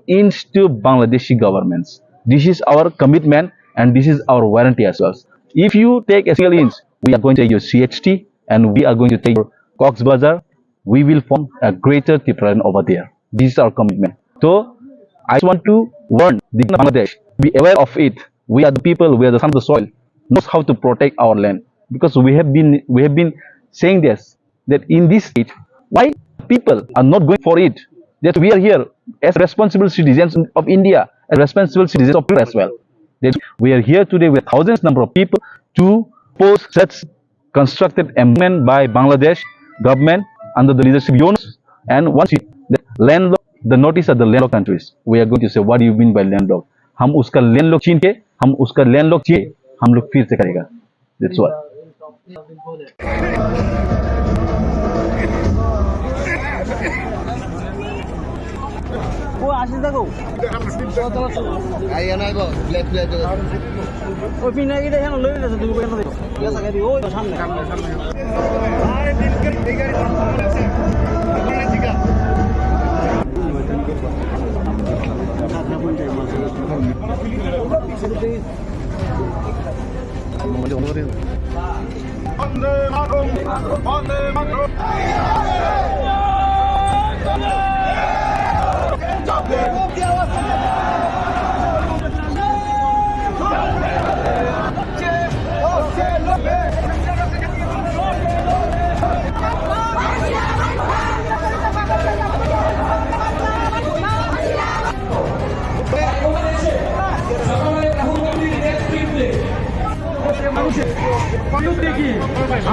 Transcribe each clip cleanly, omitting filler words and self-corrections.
ends to Bangladeshi governments. This is our commitment and this is our warranty as well. If you take a single inch, we are going to take your CHT and we are going to take your Cox's Bazar. We will form a greater Tipraran over there. This is our commitment. So I just want to warn the Bangladesh, be aware of it. We are the people, we are the son of the soil, knows how to protect our land. Because we have been saying this, that in this state, why people are not going for it? That we are here as responsible citizens of India, as responsible citizens of people as well. That we are here today with thousands number of people to oppose such constructed amendment by Bangladesh government under the leadership of Yunus. And once the landlocked, the notice of the landlocked countries, we are going to say, what do you mean by landlocked? हम उसका landlocked छीन के, हम उसका landlocked चाहिए, हम लोग फिर से करेगा. That's what. ও আসিস দেখো আইয়া নাই গো ব্ল্যাক ব্ল্যাক ওই পিনাকিটা এখানে লই গেছে তুমি কেন দেখো গেছা গাড়ি ওই তো সামনে আরে দিন কে এই গাড়ি সামনে আছে সামনে জিগা বন্দে মাতরম বন্দে মাতরম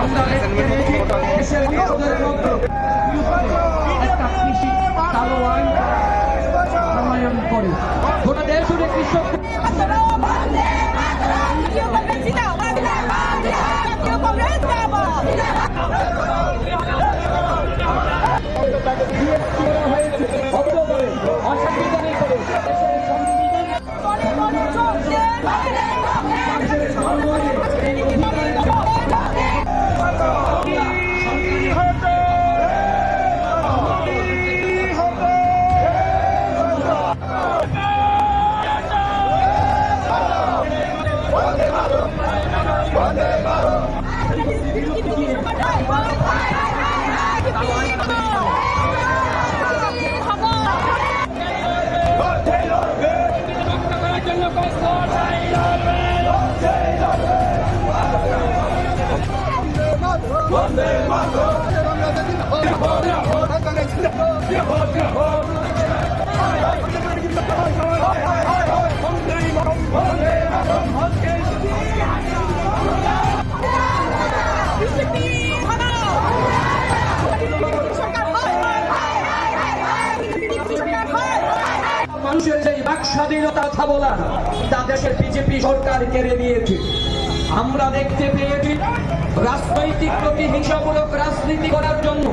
আমরা দেশের একটা কৃষি চালু আইন প্রণয়ন করে গোটা দেশ জুড়ে কৃষক মানুষের যে বাক স্বাধীনতা কথা বলার তা দেশের বিজেপি সরকার কেড়ে নিয়েছে। আমরা দেখতে পেয়েছি রাজনৈতিক প্রতিহিংসামূলক রাজনীতি করার জন্য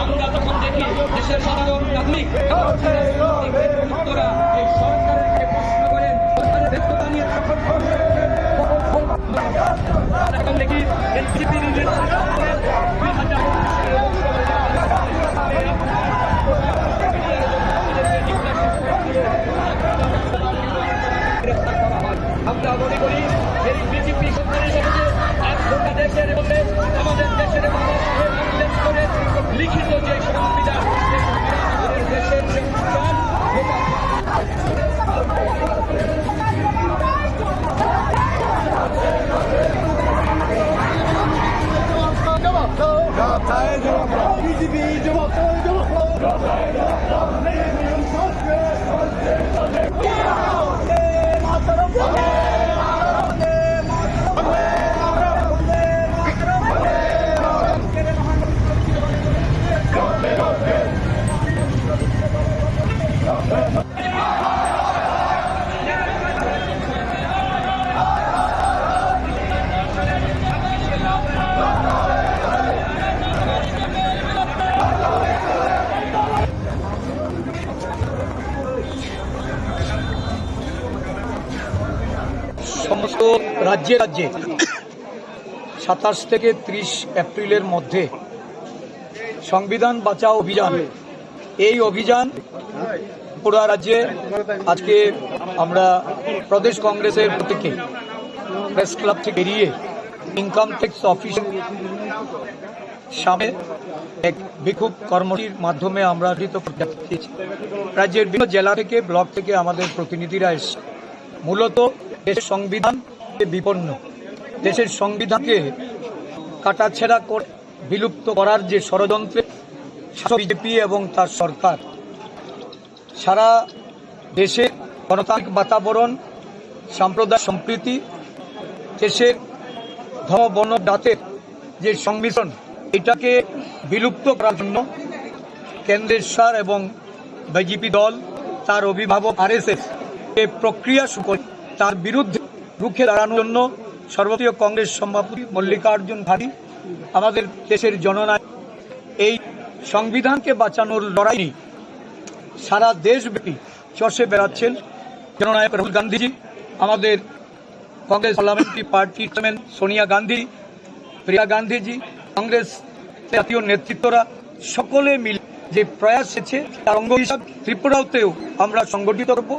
আমরা যখন দেখি দেশের সাধারণ নাগরিক এই সরকারকে প্রশ্ন করেন ব্যর্থতা নিয়ে দেখি আমরা মনে করি এই বিজেপি সরকারের সাথে গোটা দেশের মধ্যে আমাদের দেশের উল্লেখ করে লিখিত যে সংবিধান দেশের সংবিধান সমস্ত রাজ্যে রাজ্যে 27 থেকে 30 এপ্রিলের মধ্যে সংবিধান বাঁচাও অভিযান, এই অভিযান পুরা রাজ্যে আজকে আমরা প্রদেশ কংগ্রেসের থেকে প্রেস ক্লাব থেকে বেরিয়ে ইনকাম ট্যাক্স অফিস সামনে এক বিক্ষোভ কর্মসূচির মাধ্যমে আমরা রাজ্যের বিভিন্ন জেলা থেকে ব্লক থেকে আমাদের প্রতিনিধিরা এসে মূলত দেশের সংবিধানকে বিপন্ন, দেশের সংবিধানকে কাটাছেঁড়া করে বিলুপ্ত করার যে ষড়যন্ত্রে বিজেপি এবং তার সরকার সারা দেশে গণতান্ত্রিক বাতাবরণ, সাম্প্রদায়িক সম্প্রীতি, দেশের ধর্ম বর্ণ জাতের যে সংমিশ্রণ, এটাকে বিলুপ্ত করার জন্য কেন্দ্রের সরকার এবং বিজেপি দল তার অভিভাবক আরএসএস এই প্রক্রিয়া শুরু করে তার বিরুদ্ধে রুখে দাঁড়ানোর জন্য সর্বভারতীয় কংগ্রেস সভাপতি মল্লিকার্জুন খাড়গে আমাদের দেশের জননায়ক এই সংবিধানকে বাঁচানোর লড়াই সারা দেশব্যাপী চষে বেড়াচ্ছেন জননায়ক রাহুল গান্ধীজি, আমাদের Congress parliamentary party chairman Sonia Gandhi, Priya Gandhiji, Congress জাতীয় নেতৃত্বরা সকলে মিলে যে প্রয়াস এসেছে তার অঙ্গ হিসাবে ত্রিপুরাতেও আমরা সংগঠিত করব।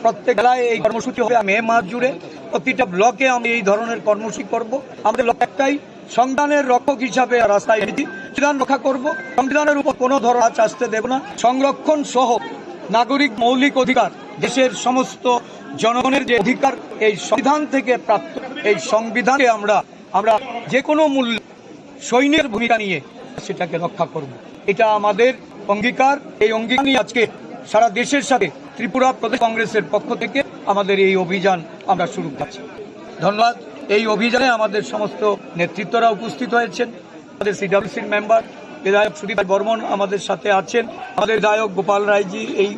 প্রত্যেক জেলায় এই কর্মসূচি হবে মে মাস জুড়ে, প্রতিটা ব্লকে আমি এই ধরনের কর্মসূচি করব। আমাদের লক্ষ্য একটাই, সংবিধানের রক্ষক হিসাবে রাস্তায় এসেছি, সংবিধান রক্ষা করব, সংবিধানের উপর কোনো ধরনের আঁচ আসতে দেব না। সংরক্ষণ সহ নাগরিক মৌলিক অধিকার, দেশের সমস্ত জনগণের যে অধিকার এই সংবিধান থেকে প্রাপ্ত, এই সংবিধানে আমরা যে কোনো মূল্য সৈন্যের ভূমিকা নিয়ে সেটাকে রক্ষা করব। এটা আমাদের অঙ্গীকার। এই অঙ্গীকার নিয়ে আজকে সারা দেশের সাথে ত্রিপুরা প্রদেশ কংগ্রেসের পক্ষ থেকে আমাদের এই অভিযান আমরা শুরু করছি। ধন্যবাদ। এই অভিযানে আমাদের সমস্ত নেতৃত্বরা উপস্থিত হয়েছেন। আমাদের সিডব্লিউসির মেম্বার বিধায়ক সুদীপ বর্মন আমাদের সাথে আছেন, আমাদের বিধায়ক গোপাল রায়জি এই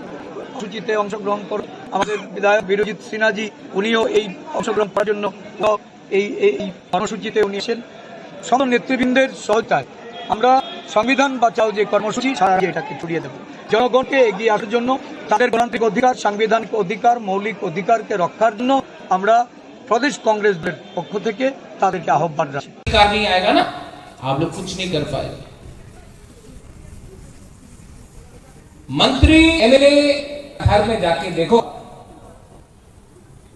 সূচিতে অংশগ্রহণ করেন, আমাদের বিধায়ক বিরজিৎ সিনহাজি উনিও এই অংশগ্রহণ করার জন্য এই কর্মসূচিতে উনি এসেছেন। সমস্ত নেতৃবৃন্দের সহায়তায় আমরা সংবিধান বাঁচাও যে কর্মসূচি সারা এটাকে ছড়িয়ে দেব, জনগণকে এগিয়ে আসার জন্য, তাদের গণতান্ত্রিক অধিকার, সাংবিধানিক অধিকার, মৌলিক অধিকারকে রক্ষার জন্য আমরা प्रदेश कांग्रेस पक्ष থেকে তাদেরকে আহ্বান রাখি। नहीं आएगा ना, आप लोग कुछ नहीं कर पाएंगे। मंत्री एमएलए घर में जाके देखो,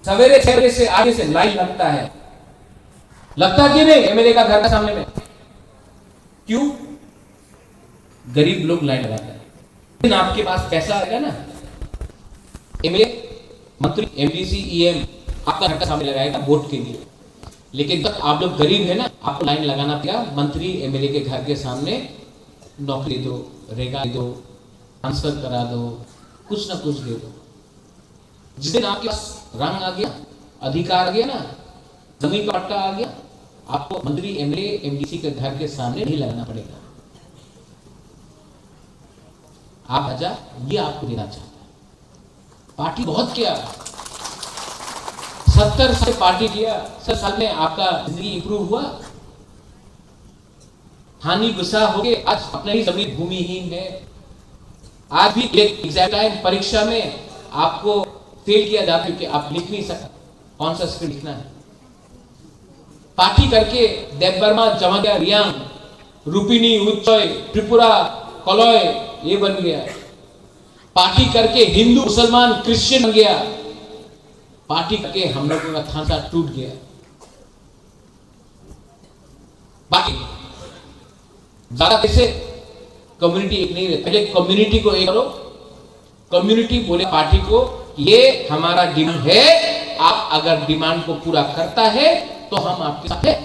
सवेरे 6 बजे से आगे से लाइन लगता है कि नहीं एमएलए का घर के सामने में? क्यों? गरीब लोग लाइन लगाते हैं। लेकिन आपके पास पैसा आएगा ना, एमएलए, मंत्री, एमडीसी, ईएम आपका घर का सामने लगाएगा वोट के लिए। लेकिन जब आप लोग गरीब है ना, आपको लाइन लगाना पड़ेगा मंत्री एमएलए के घर के सामने। नौकरी दो, रेगा दो, ट्रांसफर करा दो, कुछ ना कुछ दे दो। जिस दिन आपके पास रंग आ गया, अधिकार आ गया ना, जमीन का पट्टा आ गया, आपको मंत्री एमएलए एमडीसी के घर के सामने नहीं लगाना पड़ेगा। आप आजा, ये आपको देना चाहता है। पार्टी बहुत किया, 70 साल पार्टी किया, 70 साल में आपका जिंदगी इंप्रूव हुआ? हानि गुस्सा हो गए, आज अपने ही जमीन भूमिहीन है। आज भी एग्जाम टाइम परीक्षा में आपको फेल किया जाता है कि आप लिख नहीं सकते, कौन सा स्क्रिप्ट लिखना है। पार्टी करके देवबर्मा, जमागिया, रियांग, रूपिनी, उच्चय, त्रिपुरा, कलय ये बन गया। पार्टी करके हिंदू, मुसलमान, क्रिश्चियन बन गया। पार्टी करके हम लोगों का थांचा टूट गया। बाकी ज्यादा कैसे कम्युनिटी एक नहीं रहती, पहले कम्युनिटी को एक करो। कम्युनिटी बोले पार्टी को ये हमारा डिमांड है, आप अगर डिमांड को पूरा करता है तो हम आपके साथ हैं।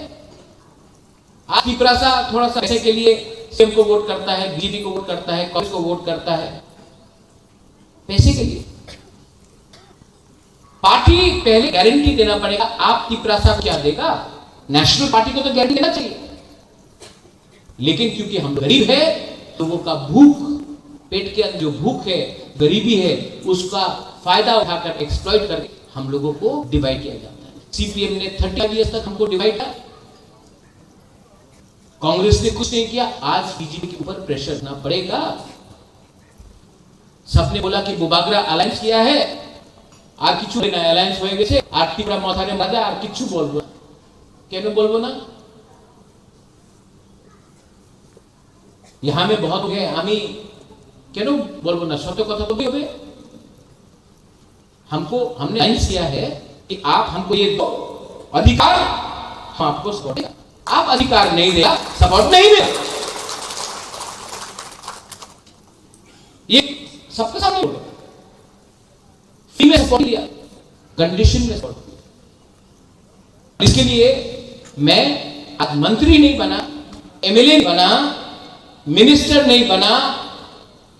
आप त्रिपुरा सा थोड़ा सा पैसे के लिए सीएम को वोट करता है, बीजेपी को वोट करता है, कांग्रेस को वोट करता है, पैसे के लिए। पार्टी पहले गारंटी देना पड़ेगा। आप त्रिपुरा सा क्या देगा? नेशनल पार्टी को तो गारंटी देना चाहिए, लेकिन क्योंकि हम गरीब है तो वो का भूख, पेट के अंदर जो भूख है, गरीबी है, उसका फायदा उठाकर एक्सप्लॉइट करके हम लोगों को डिवाइड किया जाता है। सीपीएम ने 30 इयर्स तक हमको डिवाइड किया, कांग्रेस ने कुछ नहीं किया। आज बीजेपी के ऊपर प्रेशर ना पड़ेगा। सबने बोला कि बुबागरा अलायंस किया है, আর কিছু না অ্যালায়েন্স হয়ে গেছে, আর ত্রিপুরা মাথারে মাজা আর কিছু বলবো না। কেন বলবো না? यहाँ में बहुत है আমি কেন বলবো না সত্য কথা তো হবে हमको हमने लाइंस किया है कि आप हमको ये दो अधिकार हम आपको सपोर्ट देगा आप अधिकार नहीं देगा सपोर्ट नहीं देगा ये सबके सामने होगा फ्री में सपोर्ट दिया कंडीशन में सपोर्ट दिया इसके लिए मैं आज मंत्री नहीं बना एमएलए नहीं बना मिनिस्टर नहीं बना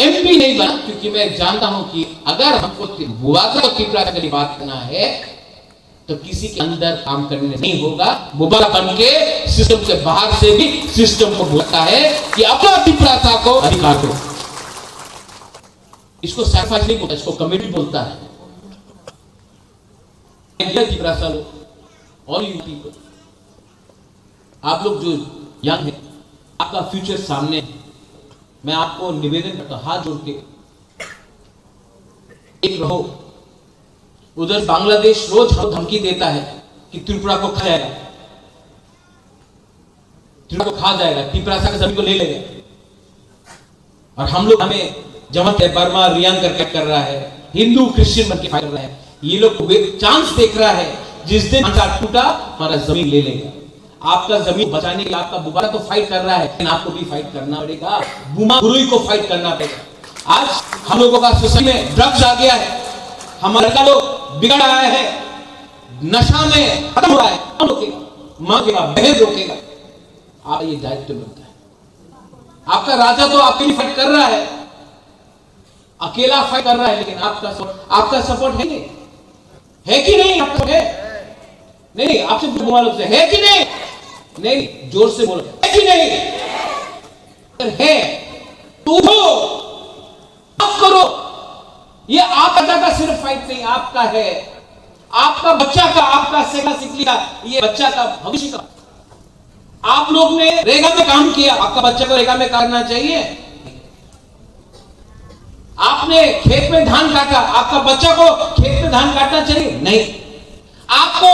एमपी नहीं बना क्योंकि मैं जानता हूं कि अगर हमको मुआवजा और त्रिपुरा की बात करना है तो किसी के अंदर काम करने नहीं होगा मुबारक बन के सिस्टम से बाहर से भी सिस्टम को बोलता है कि अपना त्रिपुरा को अधिकार दो इसको सैक्रिफाइस नहीं बोलता इसको कमिटी बोलता है त्रिपुरा लोग ऑल यू पीपल आप लोग जो यंग है आपका फ्यूचर सामने है मैं आपको निवेदन करता हूं हाथ जोड़ के एक रहो उधर बांग्लादेश रोज धमकी देता है कि त्रिपुरा को खा जाएगा त्रिपुरा को खा जाएगा त्रिपुरा का जमीन को ले लेगा और हम लोग हमें जमा के बर्मा रियान करके कर रहा है हिंदू क्रिश्चियन बन के फाइट कर रहा है ये लोग चांस देख रहा है जिस दिन टूटा हमारा जमीन ले लेगा आपका जमीन बचाने के लिए आपका बुबारा तो फाइट कर रहा है लेकिन आपको भी फाइट करना पड़ेगा बुमा गुरुई को फाइट करना पड़ेगा आज हम लोगों का सोसाइटी में ड्रग्स आ गया है हमारे लड़का लोग बिगड़ आया है नशा में खत्म हो रहा है कौन रोकेगा मां रोकेगा बहन रोकेगा आप ये दायित्व बनता है आपका राजा तो आपके लिए फाइट कर रहा है अकेला फाइट कर रहा है लेकिन आपका सपोर्ट है नहीं है कि नहीं आपका है नहीं आपसे बुआ लोग से है कि नहीं जोर से बोलो है कि नहीं है तो आप करो ये आपका का सिर्फ फाइट नहीं आपका है आपका बच्चा का आपका सेवा सिकली का ये बच्चा का भविष्य का आप लोग ने रेगा में काम किया आपका बच्चा को रेगा में करना चाहिए आपने खेत में धान काटा आपका बच्चा को खेत में धान काटना चाहिए नहीं आपको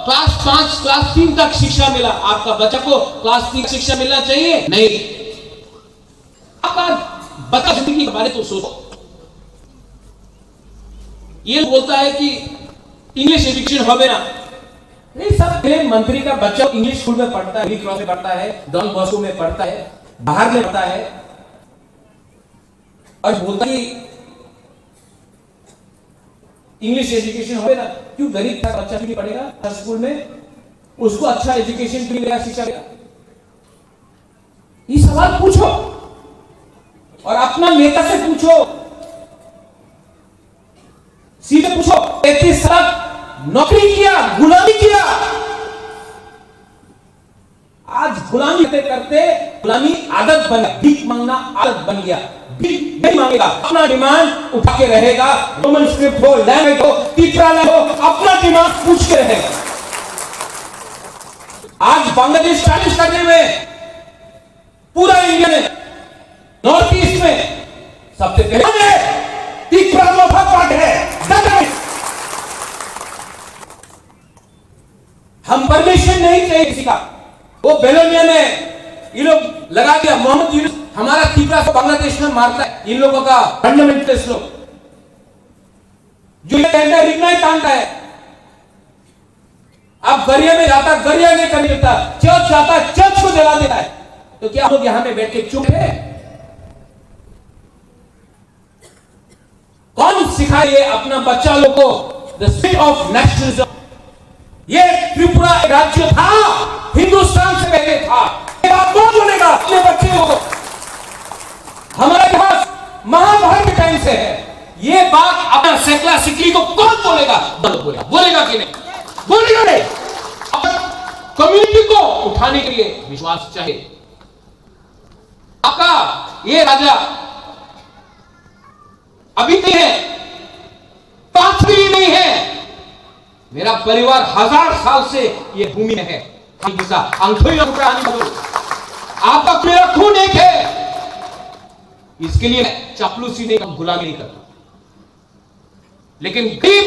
क्लास 5 क्लास 3 तक शिक्षा मिला आपका बच्चा को क्लास 3 शिक्षा मिलना चाहिए नहीं आपका बच्चा जिंदगी के बारे तो सोचो ये बोलता है कि इंग्लिश एजुकेशन होवे ना नहीं सब मंत्री का बच्चा इंग्लिश स्कूल में पढ़ता है क्रॉस में पढ़ता है डॉन बॉस्को में पढ़ता है बाहर में पढ़ता है और बोलता है इंग्लिश एजुकेशन होगा ना क्यों गरीब था बच्चा क्यों नहीं पढ़ेगा हर स्कूल में उसको अच्छा एजुकेशन क्यों मिलेगा शिक्षा मिलेगा ये सवाल पूछो और अपना नेता से पूछो सीधे पूछो 33 साल नौकरी किया गुलामी किया आज गुलामी करते करते गुलामी आदत बन गया भीख मांगना आदत बन गया भीख नहीं मांगेगा अपना डिमांड उठा के रहेगा रोमन स्क्रिप्ट हो लैंग्वेज हो तीसरा हो अपना डिमांड पूछ के रहेगा आज बांग्लादेश चैलेंज करने में पूरा इंडिया में नॉर्थ ईस्ट में सबसे पहले तीसरा लोहा पार्ट है हम परमिशन नहीं चाहिए किसी का वो बेलोनिया में ये लोग लगा दिया मोहम्मद यूनुस हमारा तीसरा को बांग्लादेश में मारता है इन लोगों का फंडामेंटलिस्ट लोग जो रिग्नाइट आंटा है अब गरिया में जाता गरिया नहीं कर देता चर्च जाता चर्च को जला देता है तो क्या हम लोग यहां पे बैठ के चुप है कौन सिखाए अपना बच्चा लोग को द स्पिरिट ऑफ नेशनलिज्म ये त्रिपुरा राज्य था हिंदुस्तान से पहले था बात कौन बोलेगा अपने बच्चे को हमारा इतिहास महाभारत के टाइम से है ये बात अपना सेकला सिकली को कौन बोलेगा बोलेगा कि नहीं बोलेगा नहीं कम्युनिटी को उठाने के लिए विश्वास चाहिए आपका ये राजा अभी नहीं है 5 भी नहीं है मेरा परिवार 1000 साल से ये भूमि में है आपका मेरा खून एक है इसके लिए चापलूसी नहीं गुलामी नहीं करता लेकिन गरीब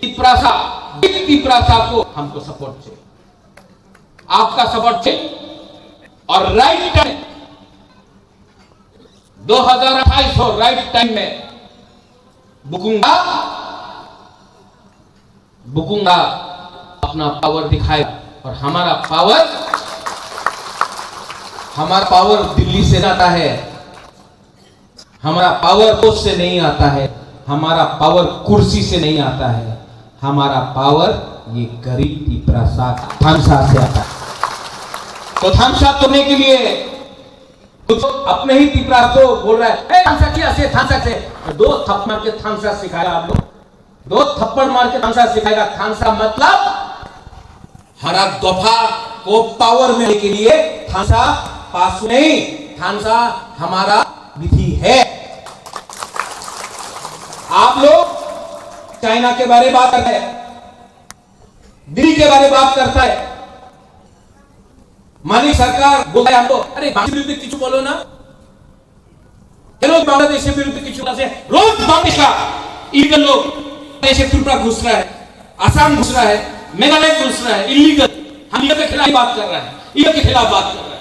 तिपरासा को हमको सपोर्ट चाहिए आपका सपोर्ट चाहिए और राइट टाइम 2028 हो, राइट टाइम में बुकूंगा अपना पावर दिखाएगा। और हमारा पावर दिल्ली से आता है, हमारा पावर पोस्ट से नहीं आता है, हमारा पावर कुर्सी से नहीं आता है, हमारा पावर ये गरीब की प्रसाद थामसा से आता है। तो थामसा तोड़ने के लिए कुछ अपने ही तिपरा को बोल रहा है, थामसा किया से थामसा से, दो थप्पड़ मार के थामसा सिखाया। आप लोग दो थप्पड़ मार के थामसा सिखाएगा। थामसा मतलब हर दफा को पावर में लेने के लिए थामसा पास नहीं, थामसा हमारा विधि है। आप लोग चाइना के बारे में बात करते हैं, दिल्ली के बारे में बात करता है, मानी सरकार बोलता है हमको, अरे विरुद्ध किचु बोलो ना, बांग्लादेश के विरुद्ध किचु से रोज बांग्लादेश का इलीगल लोग देश में त्रिपुरा घुस रहा है, आसाम घुस रहा है, मेघालय घुस रहा है, इलीगल। हम ये के खिलाफ बात कर रहा है, ये के खिलाफ बात कर रहा है,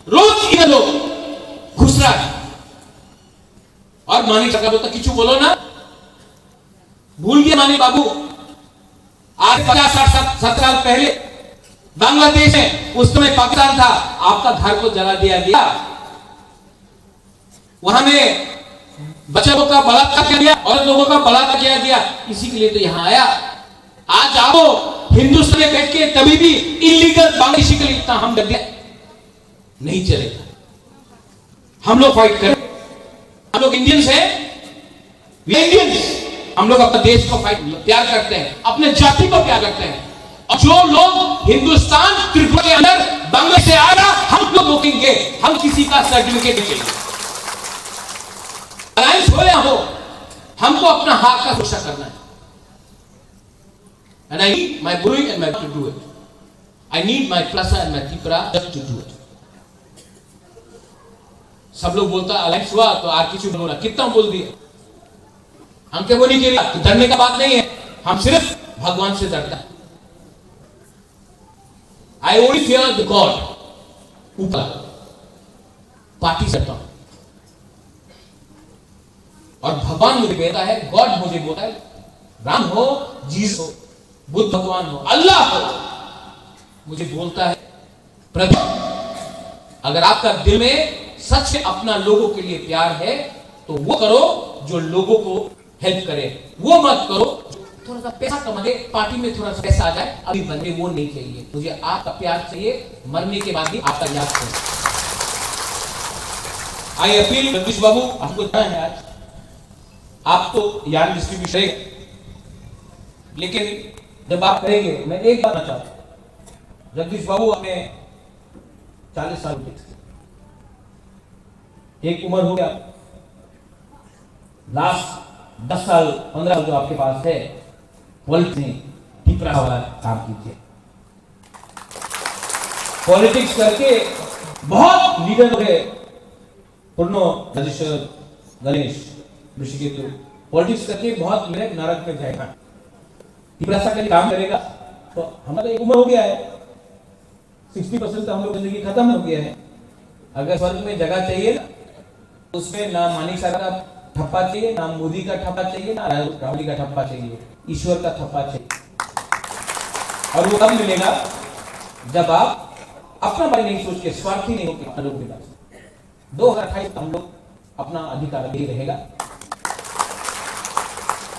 रोज इधर लोग घुस रहा है। और मानी सरकार बोलता किचु बोलो ना, भूल गए मानी बाबू, आज 50-60 साल पहले बांग्लादेश में, उस समय पाकिस्तान था, आपका घर को जला दिया गया, वहां में बच्चों का बलात्कार किया गया और लोगों का बलात्कार किया गया, इसी के लिए तो यहां आया। आज आओ हिंदुस्तान में बैठ के तभी भी इलीगल बांग्लादेशी के लिए इतना हम डर गए, नहीं चलेगा। हम लोग फाइट करें, हम लोग इंडियंस हैं, इंडियंस, हम लोग अपने देश को प्यार करते हैं, अपने जाति को प्यार करते हैं। और जो लोग हिंदुस्तान त्रिपुरा के अंदर बांग्लादेश से आ रहा, हम लोग रोकेंगे, हम किसी का सर्टिफिकेट नहीं चाहिए। अलायंस हो या हो, हमको अपना हक का सुरक्षा करना है। And I need my Burui and my to do it. I need my Plasa and my Tripura just to do it. सब लोग बोलता अलायंस हुआ तो आर किसी बोला, कितना बोल दिए, हम क्या बोलने के लिए डरने का बात नहीं है, हम सिर्फ भगवान से डरता है। I only fear the God, ऊपर पार्टी से डरता हूं। और भगवान मुझे कहता है, गॉड मुझे बोलता है, राम हो, जीसस हो, बुद्ध भगवान हो, अल्लाह हो, मुझे बोलता है प्रभु, अगर आपका दिल में सच से अपना लोगों के लिए प्यार है तो वो करो जो लोगों को हेल्प करे, वो मत करो थोड़ा सा पैसा कमा दे, पार्टी में थोड़ा सा पैसा आ जाए, अभी बनने वो नहीं चाहिए। मुझे आपका प्यार चाहिए, मरने के बाद भी आपका याद चाहिए। आई अपील जगदीश बाबू, आपको जाना है आज, आप तो यार डिस्ट्रीब्यूशन है, लेकिन जब आप करेंगे, मैं एक बात चाहता हूं, जगदीश बाबू अपने 40 साल के, एक उम्र हो गया, लास्ट 10 साल 15 साल जो आपके पास है, पॉलिटिक्स में टिपरा वाला काम कीजिए। पॉलिटिक्स करके बहुत लीडर हो गए, पूर्णो, राजेश्वर, गणेश, ऋषिकेतु, पॉलिटिक्स करके बहुत मेरे नरक में जाएगा। टिपरा सा कहीं काम करेगा तो हमारा एक उम्र हो गया है, 60% तो हम लोग जिंदगी खत्म हो गया है। अगर स्वर्ग में जगह चाहिए ना, उसमें ना मानिक साहब का ठप्पा चाहिए, ना मोदी का ठप्पा चाहिए, ना राहुल का ठप्पा चाहिए, ईश्वर का ठप्पा चाहिए। और वो कब मिलेगा, जब आप अपना बारे नहीं सोच के, स्वार्थी नहीं होकर लोग के पास। 2028 हम लोग अपना अधिकार यही रहेगा।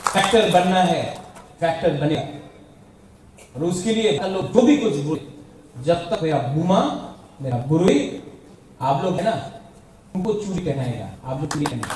फैक्टर बनना है, फैक्टर बनेगा, और उसके लिए लोग जो भी कुछ बोले, जब तक मेरा बुमा, मेरा बुरुई, आप लोग है ना, उनको चूड़ी पहनाएगा, आप लोग चूड़ी पहनाएगा।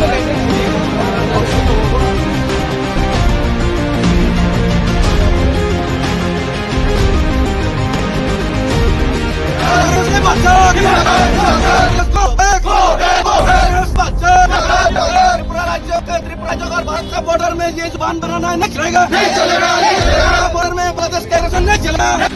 Thank you. त्रिपुरा जो अगर भारत का बॉर्डर में ये जुबान बनाना है नहीं चलेगा, नहीं चलेगा, नहीं चलेगा। बॉर्डर में प्रदेश का इलेक्शन नहीं चलेगा।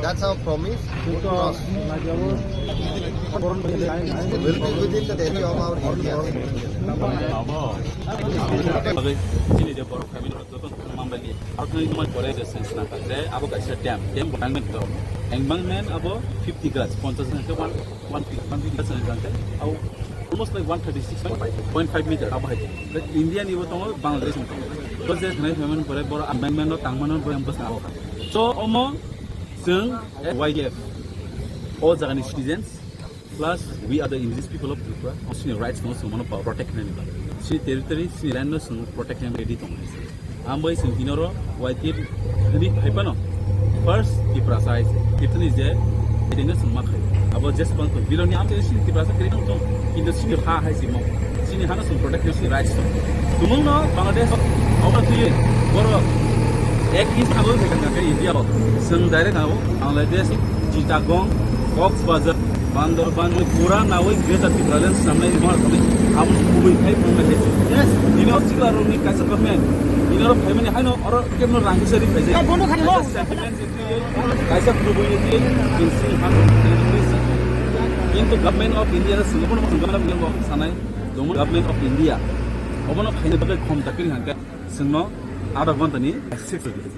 That's our promise to cross. We'll be within the area of our India. Sini dia baru kami dorong tu membeli. Aku ini cuma boleh je sense nak. Saya abu kasih dam embankment tu. Embankment abu 50 gas, 50 tu 150 gas sense. Abu almost like 136.5 meter abu hai. But Indian ibu tu Bangladesh tu. Terus saya kena memang boleh baru embankment tu tangmanan boleh ambas nak. So omo sing YDF all the citizens plus we are the indigenous people of Tripura. Our rights no so mono protect nani. Si territory si land no so protect nani ready to nani. Ambai sing hinoro YDF ni hai pa no. First Tripura size kitchen is there. It is no makh. Abo just one to below ni am te si Tripura sa create to. In the city ha hai si mo. Si ni hana so protect si rights to. Tumong no Bangladesh out of the boro एक inch आगो फेंकना के India हो संग direct आओ Bangladesh Chittagong COX बाजार बांदरबान में पूरा नावई ग्रेटर ट्रिपुरालेंड सामने इमार कमे हम कुबई फाइ पुमे है यस दिनो चिकारो नि कासा गवर्नमेंट दिनो फेमिली हाइनो और केमनो रांगि सरी फाइ जाय बन्द खानि लो सेटलमेंट कासा कुबई नि किनसि हान into government of India Singapore में गवर्नमेंट ऑफ इंडिया सानाय दम गवर्नमेंट ऑफ इंडिया अबनो फाइने बगे खम ताकिन हानका सिंनो आधा घंटा नहीं एक्सेस होती है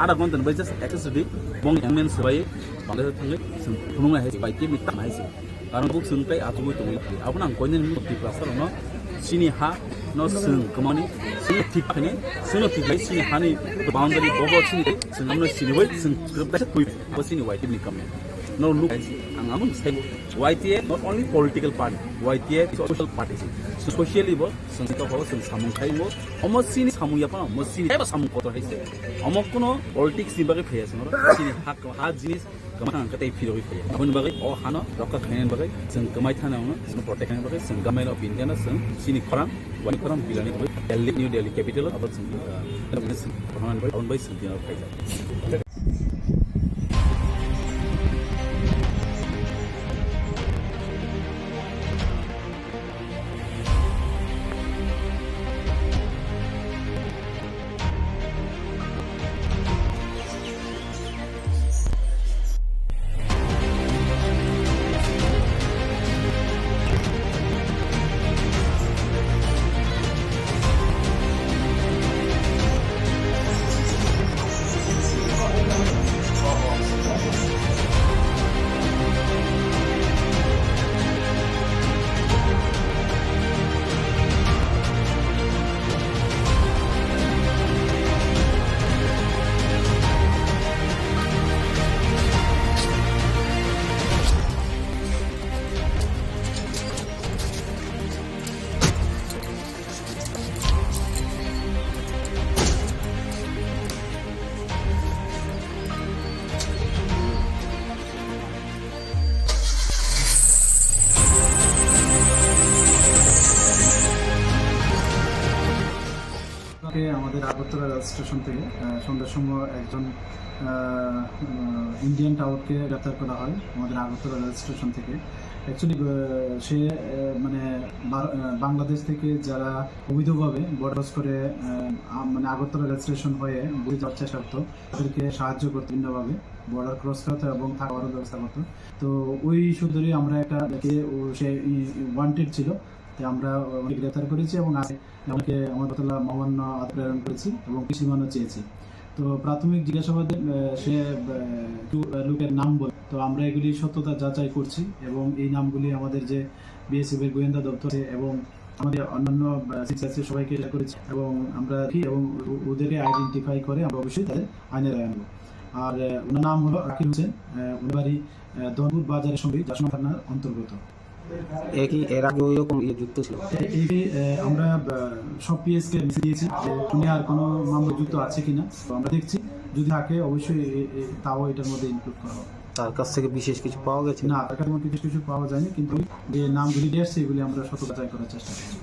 आधा घंटा नहीं बस एक्सेस होती बंग एमएन सबाई बांग्लादेश थांगे जों खुनुंगा है बाइके मिटा है से कारण बुक सुनते आतुबो तो अब ना कोइन नि मुक्ति प्लासर न सिनी हा न जों कमानि सिनी ठीक खाने सिनी ठीक है सिनी हानि बाउंड्री बबो सिनी जों हमनो सिनी बै जों ग्रुपदासो कुइ बसिनी वाइटे नि कम no look angam say YTF not only political party YTF is social party so socially bo sangito ho sing samung khai bo omo sini samung ya pa omo sini ba samung ko to haise omo kono politics ni bage pheyas no sini hak ha jinis kama ang katai phiro hi pheyas abun bage o hano rokka khainen bage sing kamai thana no sing protect khainen bage sing government of India na sing sini khorang wani khorang bilani bo Delhi New Delhi capital about sing on by sing pheyas আমাদের Agartala rail station থেকে সন্ধ্যার সময় একজন Indian টাউটকে গ্রেপ্তার করা হয় আমাদের Agartala rail station থেকে অ্যাকচুয়ালি সে মানে বাংলাদেশ থেকে যারা অবৈধভাবে বর্ডার ক্রস করে মানে আগরতলা রেল স্টেশন হয়ে বুঝে যাওয়ার চেষ্টা করতো, তাদেরকে সাহায্য করতো বিভিন্নভাবে বর্ডার ক্রস করতো এবং থাকারও ব্যবস্থা করতো। তো ওই সূত্রে আমরা একটা সে ওয়ান্টেড ছিল, তাই আমরা গ্রেপ্তার করেছি এবং আমাকে আগরতলা মহামান্য প্রেরণ করেছি এবং কিছু রিমান্ডও চেয়েছি। তো প্রাথমিক জিজ্ঞাসাবাদে সে লোকের নাম বলে, তো আমরা এগুলি সত্যতা যাচাই করছি এবং এই নামগুলি আমাদের যে বিএসএফ এর গোয়েন্দা দপ্তর এবং আমাদের অন্যান্য সবাইকে শেয়ার করেছি এবং আমরা এবং ওদেরকে আইডেন্টিফাই করে আমরা অবশ্যই তাদের আইনের আয় আনবো। আর ওনার নাম হলো আকিব হোসেন, ওনার বাড়ি দনপুর বাজারের সঙ্গে জাসনা থানার অন্তর্গত। এর আগে ওই রকম যুক্ত ছিল? আমরা সব পিএসকে মিশিয়ে দিয়েছি যে উনি আর কোনো মামলা যুক্ত আছে কিনা, তো আমরা দেখছি যদি থাকে অবশ্যই তাও এটার মধ্যে ইনক্লুড করা হবে। তার কাছ থেকে বিশেষ কিছু পাওয়া গেছে? না, তার কাছে কিছু পাওয়া যায়নি, কিন্তু যে নামগুলি আসছে এগুলি আমরা সতর্ক যাচাই করার চেষ্টা করছি।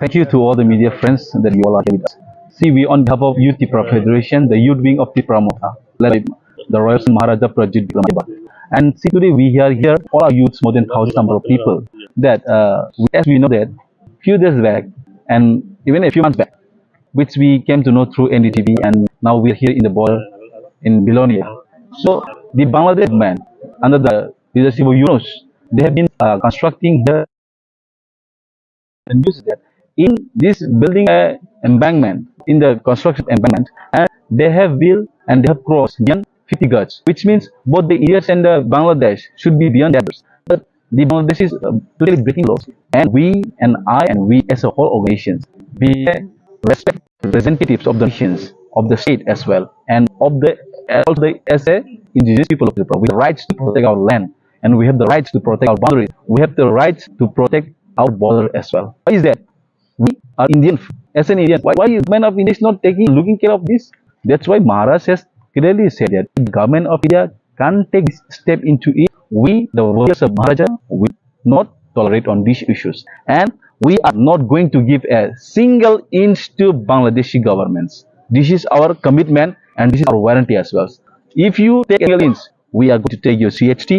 Thank you to all the media friends that you all are here with us. See, we on behalf of Youth Tripura Federation, the youth wing of Tripura Motha, led by the Royal Maharaja Prajit Vikramadeva. And see, today we are here, all our youths, more than 1,000 number of people, that as we know that few days back and even a few months back, which we came to know through NDTV, and now we are here in the border in Bilonia. So the Bangladesh man under the leadership of Yunus, they have been constructing here and use that in this building embankment, in the construction embankment, and they have built and they have crossed beyond 50 gaj, which means both the Indians and the Bangladesh should be beyond that. But the Bangladesh is totally breaking laws, and we as a whole organizations, we respect representatives of the nations, of the state as well, and of the also as a indigenous people of Tripura. We have the rights to protect our land, and we have the rights to protect our boundaries. We have the rights to protect our border as well. Why is that? We are Indian. As an Indian, why is the government of India is not looking care of this? That's why Maharaj has clearly said that the government of India can't take this step into it. We, the warriors of Maharaja, will not tolerate on these issues, and we are not going to give a single inch to Bangladeshi governments. This is our commitment, and this is our warranty as well. If you take a single inch, we are going to take your CHT,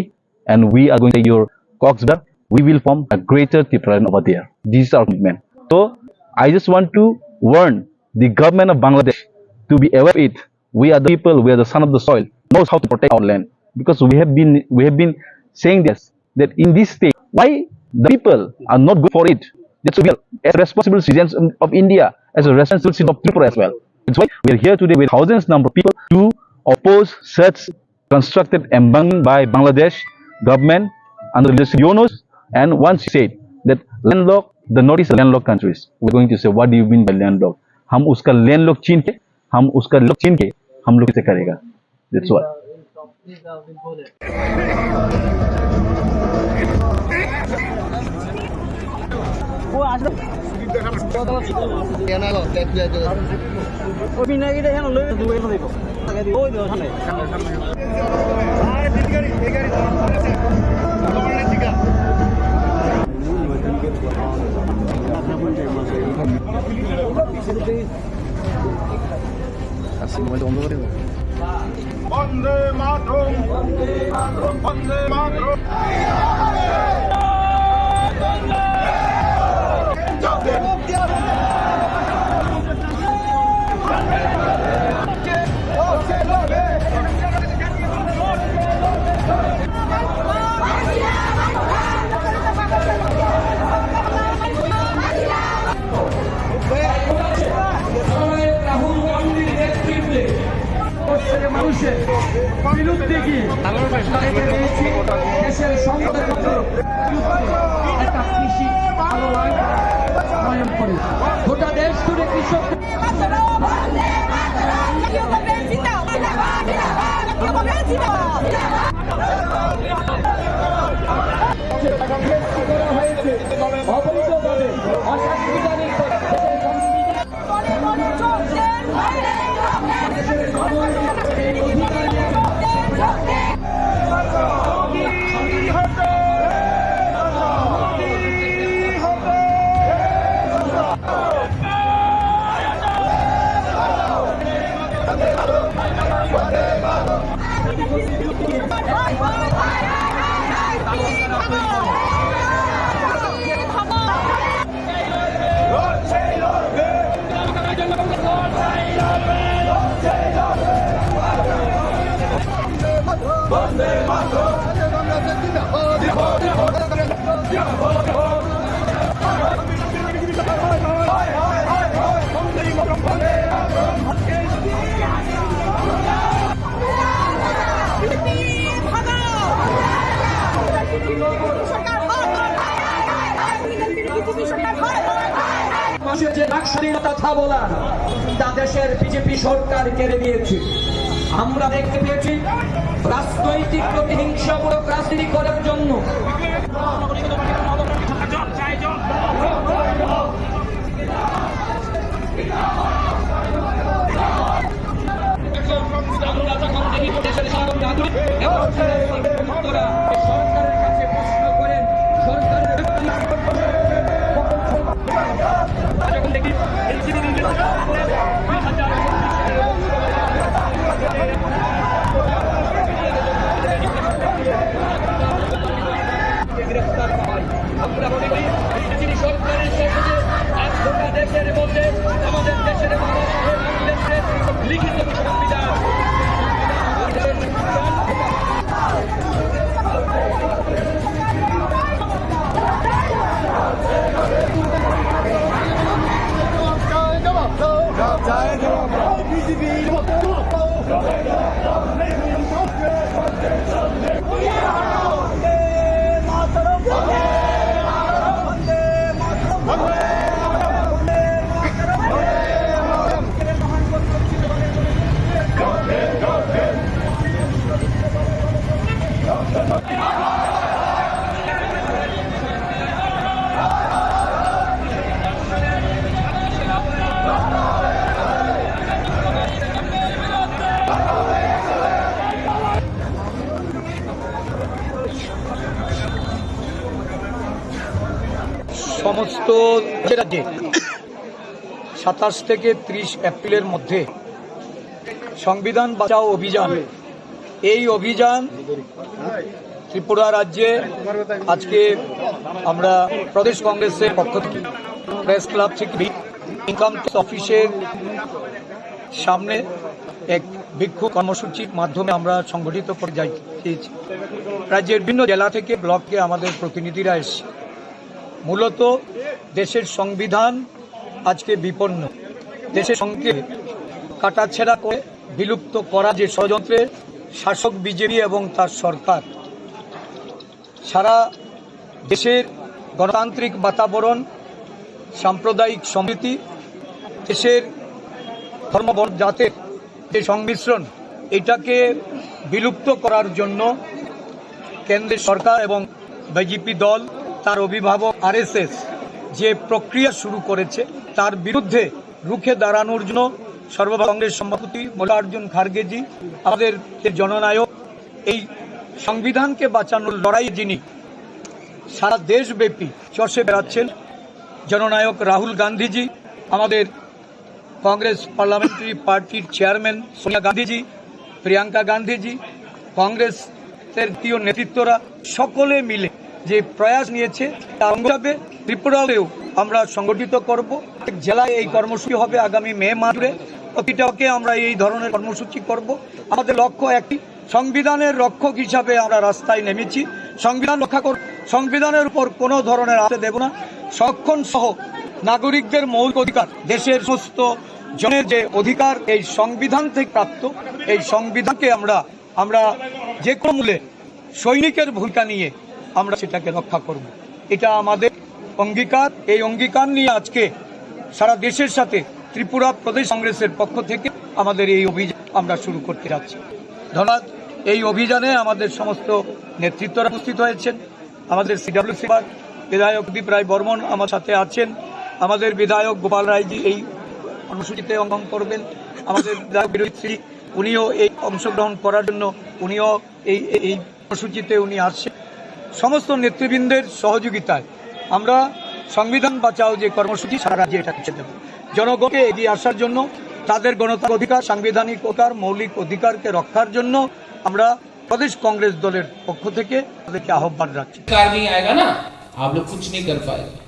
and we are going to take your Cox's Bazar. We will form a greater Tripura over there. This is our commitment. So I just want to warn the government of Bangladesh to be aware of it. We are the people, we are the son of the soil, knows how to protect our land. Because we have been saying this, that in this state, why the people are not good for it? That's why we are, as responsible citizens of India, as a responsible citizen of Tripura as well. That's why we are here today with thousands number of people to oppose such constructed embankment by Bangladesh government under the leadership of Yunus. And once he said that landlocked, the North is landlocked countries. We're going to say, what do you mean by landlocked? हम उसका landlocked छीन के, हम उसका लोग छीन के, हम लोग इसे करेगा. That's what. বন্দে মাতরম, বন্দে মাতরম। বিলুপ্তি কি দেশের সম্পদের মধ্যে একটা কৃষি আন্দোলন নয়ন করে গোটা দেশ জুড়ে কৃষক হয়েছে অবৈধভাবে অসাংবিধানিক মানুষের যে স্বাধীনতা কথা বলার তা দেশের বিজেপি সরকার কেড়ে নিয়েছে। আমরা দেখতে পেয়েছি রাজনৈতিক প্রতিহিংসামূলক রাজনীতি করার জন্য সরকারের কাছে প্রশ্ন করেন সরকারের গ্রেফতার হয়। আমরা মনে করি বিজেপি সরকারের সঙ্গে আজ গোটা দেশের মধ্যে আমাদের দেশের বাংলাদেশের লিখিত সংবিধান সমস্ত রাজ্যে 27 থেকে 30 এপ্রিলের মধ্যে সংবিধান বাঁচাও অভিযান, এই অভিযান ত্রিপুরা রাজ্যে আজকে আমরা প্রদেশ কংগ্রেসের পক্ষ থেকে প্রেস ক্লাব থেকে ইনকাম ট্যাক্স অফিসের সামনে এক বিক্ষোভ কর্মসূচির মাধ্যমে আমরা সংগঠিত করে যাচ্ছি। রাজ্যের বিভিন্ন জেলা থেকে ব্লকে আমাদের প্রতিনিধিরা এসে মূলত দেশের সংবিধান আজকে বিপন্ন, দেশের সঙ্গে কাটাছেড়া করে বিলুপ্ত করা যে ষড়যন্ত্রের শাসক বিজেপি এবং তার সরকার সারা দেশের গণতান্ত্রিক বাতাবরণ, সাম্প্রদায়িক সম্প্রীতি, দেশের ধর্মবর্ণ জাতের যে সংমিশ্রণ, এটাকে বিলুপ্ত করার জন্য কেন্দ্রের সরকার এবং বিজেপি দল তার অভিভাবক আরএসএস যে প্রক্রিয়া শুরু করেছে তার বিরুদ্ধে রুখে দাঁড়ানোর জন্য সর্বভারতীয় কংগ্রেস সভাপতি মল্লিকার্জুন খার্গেজি, আমাদের জননায়ক, এই সংবিধানকে বাঁচানোর লড়াই যিনি সারা দেশব্যাপী চষে বেড়াচ্ছেন, জননায়ক রাহুল গান্ধীজি, আমাদের কংগ্রেস পার্লামেন্টারি পার্টির চেয়ারম্যান সোনিয়া গান্ধীজি, প্রিয়াঙ্কা গান্ধীজি, কংগ্রেসের প্রিয় নেতৃত্বরা সকলে মিলে যে প্রয়াস নিয়েছে তার অঙ্গ হিসাবে ত্রিপুরাতেও আমরা সংগঠিত করব। জেলায় এই কর্মসূচি হবে আগামী মে মাসে, প্রতিটাকে আমরা এই ধরনের কর্মসূচি করব। আমাদের লক্ষ্য একটি, সংবিধানের রক্ষক হিসাবে আমরা রাস্তায় নেমেছি, সংবিধান রক্ষা করব, সংবিধানের উপর কোনো ধরনের আস্থা দেব না, সংরক্ষণ সহ নাগরিকদের মৌলিক অধিকার, দেশের সমস্ত জনের যে অধিকার এই সংবিধান থেকে প্রাপ্ত, এই সংবিধানকে আমরা যে কোনো মূল্যে সৈনিকের ভূমিকা নিয়ে আমরা সেটাকে রক্ষা করব। এটা আমাদের অঙ্গীকার। এই অঙ্গীকার নিয়ে আজকে সারা দেশের সাথে ত্রিপুরা প্রদেশ কংগ্রেসের পক্ষ থেকে আমাদের এই অভিযান আমরা শুরু করতে যাচ্ছি। ধন্যবাদ। এই অভিযানে আমাদের সমস্ত নেতৃত্বরা উপস্থিত হয়েছেন। আমাদের সিডব্লিউসি বিধায়ক দীপ রায় বর্মন আমার সাথে আছেন। আমাদের বিধায়ক গোপাল রায়জি এই কর্মসূচিতে অংশগ্রহণ করবেন। আমাদের বিধায়ক বিরোধী শ্রী উনিও এই অংশগ্রহণ করার জন্য উনিও এই কর্মসূচিতে উনি আসছেন। সমস্ত নেতৃবৃন্দের সহযোগিতায় আমরা সংবিধান বাঁচাও যে কর্মসূচি সারা রাজ্যে এটা কিছু দেব। জনগণকে এগিয়ে আসার জন্য, তাদের গণতান্ত্রিক অধিকার, সাংবিধানিক অধিকার, মৌলিক অধিকারকে রক্ষার জন্য আমরা प्रदेश कांग्रेस दलेर पक्ष থেকে তাদেরকে আহ্বান রাখছি। कार नहीं आएगा ना, आप लोग कुछ नहीं कर पाएंगे।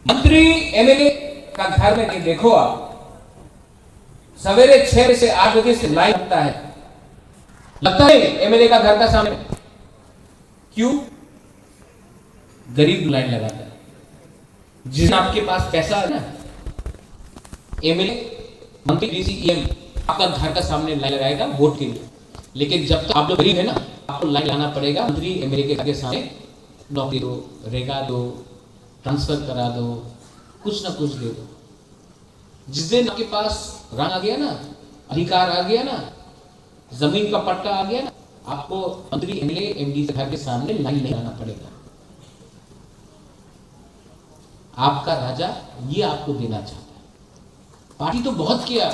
मंत्री एमएलए का घर में नहीं, देखो आप सवेरे 6 से 8 बजे से लाइन लगता है एमएलए का घर का सामने। क्यों? गरीब लाइन लगाता है। जिस आपके पास पैसा है ना, एमएलए, मंत्री, डीसी, ईएम आपका घर का सामने लाइन लगाएगा वोट के लिए। लेकिन जब तक आप लोग गरीब है ना, आपको लाइन लगाना पड़ेगा मंत्री एमएलए के घर के सामने। नौकरी दो, रेगा दो, ट्रांसफर करा दो, कुछ ना कुछ दे दो। जिस दिन आपके पास रंग आ गया ना, अधिकार आ गया ना, जमीन का पट्टा आ गया ना, आपको मंत्री एमएलए एमडी के घर के सामने लाइन नहीं लगाना पड़ेगा। आपका राजा ये आपको देना चाहता है। पार्टी तो बहुत किया,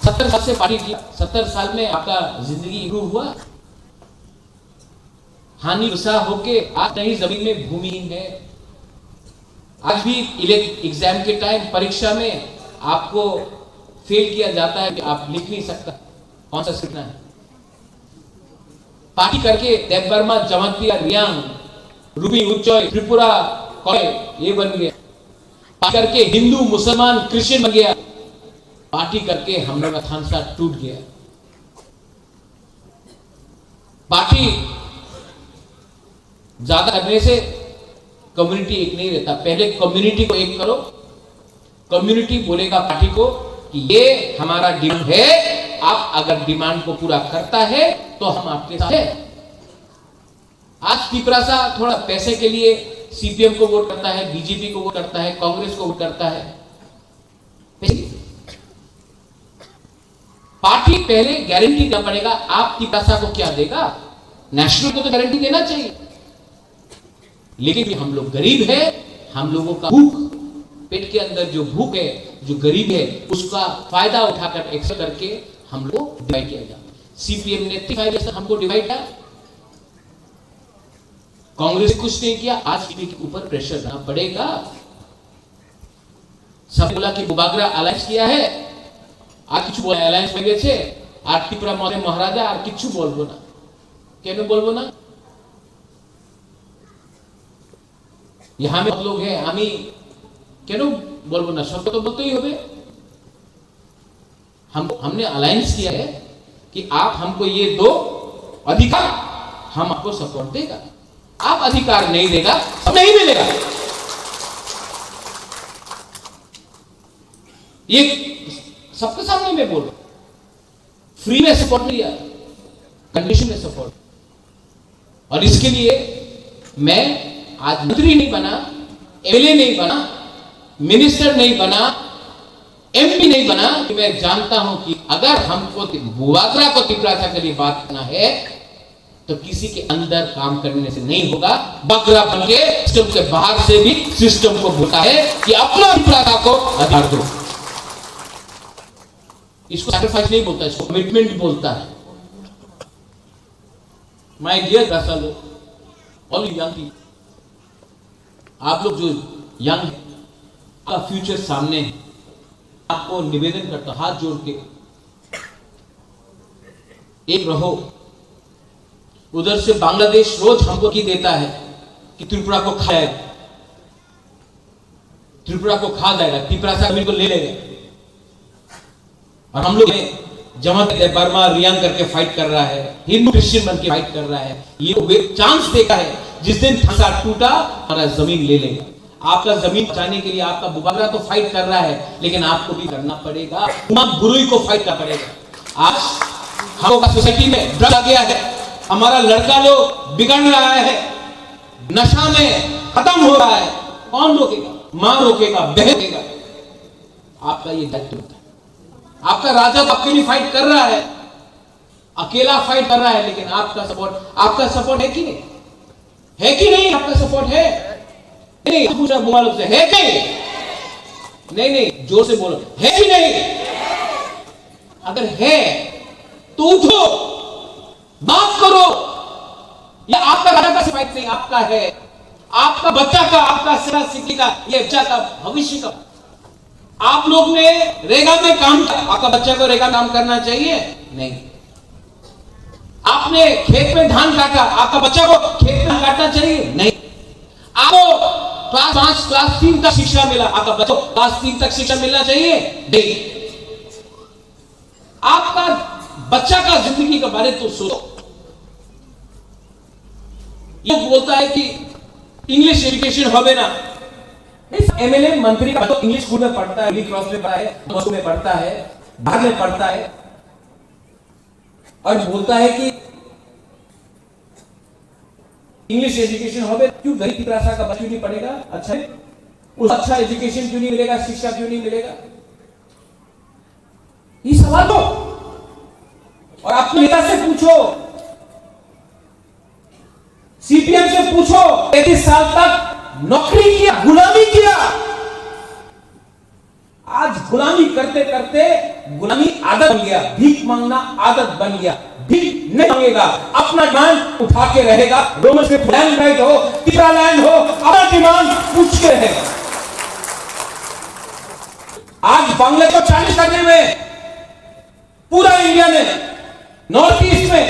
70 साल से पार्टी किया। 70 साल में आपका जिंदगी इंप्रूव हुआ? हानि गुस्सा होके आज नहीं जमीन में भूमिहीन है। आज भी एग्जाम के टाइम परीक्षा में आपको फेल किया जाता है कि आप लिख नहीं सकता, कौन सा सीखना है। पार्टी करके देव वर्मा, जमतिया, रियांग, रूबी, उच्चोय, त्रिपुरा कॉलेज ये बन गया। पार्टी करके हिंदू, मुसलमान, क्रिश्चियन बन गया। पार्टी करके हम लोग का थानसा टूट गया। पार्टी ज्यादा करने से कम्युनिटी एक नहीं रहता। पहले कम्युनिटी को एक करो। कम्युनिटी बोलेगा पार्टी को कि ये हमारा डिमांड है, आप अगर डिमांड को पूरा करता है तो हम आपके साथ है। आज पिपरासा थोड़ा पैसे के लिए सीपीएम को वोट करता है, बीजेपी को वोट करता है, कांग्रेस को वोट करता है। पार्टी पहले गारंटी देना पड़ेगा। आप पिपरासा को क्या देगा? नेशनल को तो गारंटी देना चाहिए। लेकिन हम लोग गरीब है, हम लोगों का भूख, पेट के अंदर जो भूख है, जो गरीब है, उसका फायदा उठाकर एक्सेप्ट करके हम लोग डिवाइड किया जाए। सीपीएम ने 35 इयर्स तक हमको डिवाइड किया, कांग्रेस कुछ नहीं किया। आज के ऊपर प्रेशर डालना पड़ेगा। सब बोला कि बुबागरा अलायंस किया है, আর কিছু বলে অ্যালায়েন্স হয়ে গেছে, আর ত্রিপুরা মধ্যে মহারাজা আর কিছু বলবো না। কেন বলবো না? यहाँ में लोग हैं, আমি কেন বলবো না? সত্য তো বলতেই হবে। हमने अलायंस किया है कि आप हमको ये दो अधिकार, हम आपको सपोर्ट देगा। आप अधिकार नहीं देगा, नहीं मिलेगा। ये सबके सामने मैं बोल रहा हूं। फ्री में सपोर्ट नहीं दिया, कंडीशन में सपोर्ट। और इसके लिए मैं आज मंत्री नहीं बना, एमएलए नहीं बना, मिनिस्टर नहीं बना, एमपी नहीं बना, कि मैं जानता हूं कि अगर हमको बुवागरा को तिपरासा के लिए बात करना है तो किसी के अंदर काम करने से नहीं होगा। बकरा बन के सिस्टम के बाहर से भी सिस्टम को बोलता है कि अपना तिपरासा को अधिकार दो। इसको सैक्रिफाइस नहीं बोलता, इसको कमिटमेंट बोलता है। माय डियर दासा लोग, ऑल यंग पीपल, आप लोग जो यंग है, आपका फ्यूचर सामने है। आपको निवेदन करता हूं हाथ जोड़ के, एक रहो। उधर से बांग्लादेश रोज हमको की देता है कि त्रिपुरा को खाएगा, त्रिपुरा को खा जाएगा, त्रिपुरा से को ले लेगा। और हम लोग जमात बर्मा, रियांग करके फाइट कर रहा है, हिंदू क्रिश्चियन बन के फाइट कर रहा है। ये चांस देखा है, जिस दिन थानसा टूटा हमारा जमीन ले लेगा। आपका जमीन बचाने के लिए आपका बुबागरा तो फाइट कर रहा है, लेकिन आपको भी करना पड़ेगा, बुरुई को फाइट करना पड़ेगा। आज हमारा सोसाइटी में ड्रग आ गया है, हमारा लड़का लोग बिगड़ रहा है, नशा में खत्म हो रहा है। कौन रोकेगा? मां रोकेगा, बहन रोकेगा। आपका ये दायित्व होता है। आपका राजा तो आपके लिए फाइट कर रहा है, अकेला फाइट कर रहा है, लेकिन आपका सपोर्ट है कि नहीं? है कि नहीं? आपका सपोर्ट है? नहीं पूछा बुमालों से, है कि नहीं? जोर से बोलो, है कि नहीं? अगर है तो उठो, बात करो। ये आपका राजा का फाइट नहीं, आपका है, आपका बच्चा का, आपका सेना सिद्धि का, ये बच्चा का भविष्य का। आप लोग ने रेगा में काम किया, आपका बच्चा को रेगा काम करना चाहिए? नहीं। आपने खेत में धान काटा, आपका बच्चा को खेत में काटना चाहिए? नहीं। आपको क्लास 5 क्लास 3 तक शिक्षा मिला, आपका बच्चा को क्लास 3 तक शिक्षा मिलना चाहिए? नहीं। आपका बच्चा का जिंदगी के बारे तो सोचो। ये बोलता है कि इंग्लिश एजुकेशन होवे ना, एमएलए मंत्री का बच्चा इंग्लिश स्कूल में पढ़ता है, होली क्रॉस में पढ़ता है, स्कूल में पढ़ता है, बाहर में पढ़ता है, और बोलता है कि इंग्लिश एजुकेशन होवे। क्यों गरीब की भाषा का बच्चा नहीं पढ़ेगा? अच्छा है, उस अच्छा एजुकेशन क्यों नहीं मिलेगा, शिक्षा क्यों नहीं मिलेगा? ये सवाल हो, और अपने नेता से पूछो, सीपीएम से पूछो, 33 साल तक नौकरी किया, गुलामी किया। आज गुलामी करते करते गुलामी आदत बन गया, भीख मांगना आदत बन गया। भीख नहीं मांगेगा, अपना डिमांड उठा के रहेगा। रोमन से लैंड राइट हो, तीसरा लैंड हो, अपना डिमांड पूछ के रहेगा। आज बांग्लादेश को चैलेंज करने में पूरा इंडिया में, नॉर्थ ईस्ट में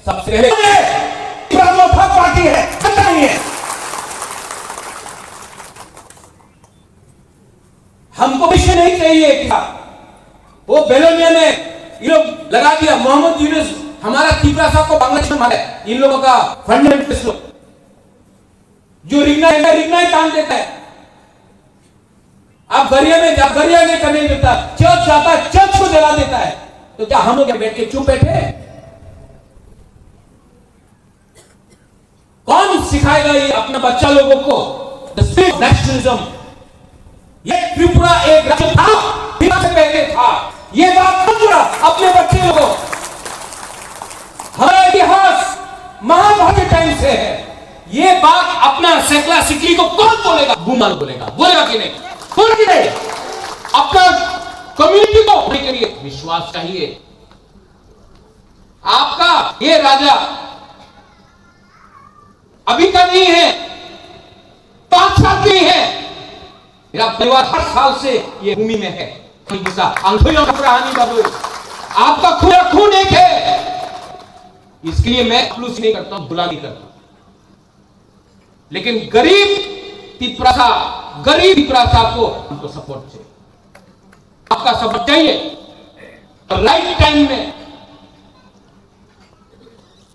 सबसे पहले पार्टी है, अच्छा नहीं है। हमको विषय नहीं चाहिए क्या? वो बेलोनिया में ये लोग लगा दिया, मोहम्मद यूनुस हमारा तीसरा साहब को बांग्लादेश में मारा है। इन लोगों का फंडामेंटलिस्ट लोग जो रिग्नाई तान देता है। आप गरिया में गरिया नहीं करने देता, चर्च जाता है, चर्च को जला देता है। तो क्या हम लोग बैठ के चुप बैठे? कौन सिखाएगा ये अपना बच्चा लोगों को नेशनलिज्म? ये त्रिपुरा एक राज्य था, से पहले था। ये बात समझना अपने बच्चे लोगों। हमारा इतिहास महाभारत के टाइम से है। ये बात अपना सेकला सिकली को कौन बोलेगा? बुमाल बोलेगा, बोलेगा कि नहीं? बोलेगा कि नहीं? अपना कम्युनिटी को होने के लिए विश्वास चाहिए। आपका ये राजा अभी का नहीं है, 5 साल की है। मेरा परिवार हर साल से ये भूमि में है। आपका खून एक है, इसके लिए मैं अपलूस नहीं करता हूं, गुलामी करता हूं। लेकिन गरीब तिपरासा को हमको सपोर्ट चाहिए, आपका सपोर्ट चाहिए। राइट टाइम में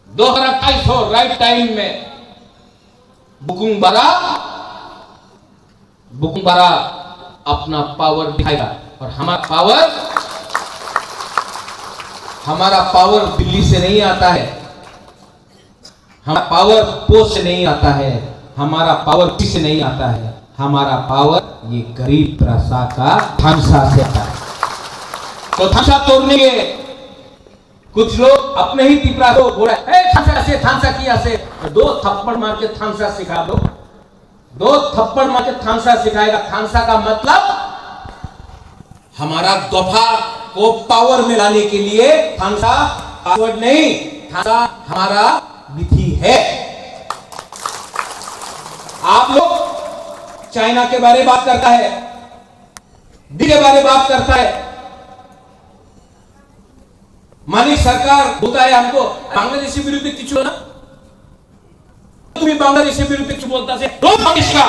2028 हो, राइट टाइम में बुकुंग बारा अपना पावर दिखाएगा। और हमारा पावर दिल्ली से नहीं आता है, हमारा पावर पोस्ट से नहीं आता है, हमारा पावर किसी से नहीं आता है। हमारा पावर ये गरीब प्रसा का थानसा से आता है। तो थानसा तोड़ने के कुछ लोग अपने ही तिपरा को बोला, थानसा किया से 2 थप्पड़ मार के थानसा सिखा दो। 2 थप्पड़ मार के थानसा सिखाएगा। थानसा का मतलब हमारा दफा को पावर में लाने के लिए थानसा पावर नहीं, थानसा हमारा विधि है। आप लोग चाइना के बारे में बात करता है, डी के बारे में बात करता है। मानिक सरकार बोलता है हमको बांग्लादेशी विरुद्ध किचु ना, तुम्हें बांग्लादेशी विरुद्ध किचु बोलता है। बांग्लादेश का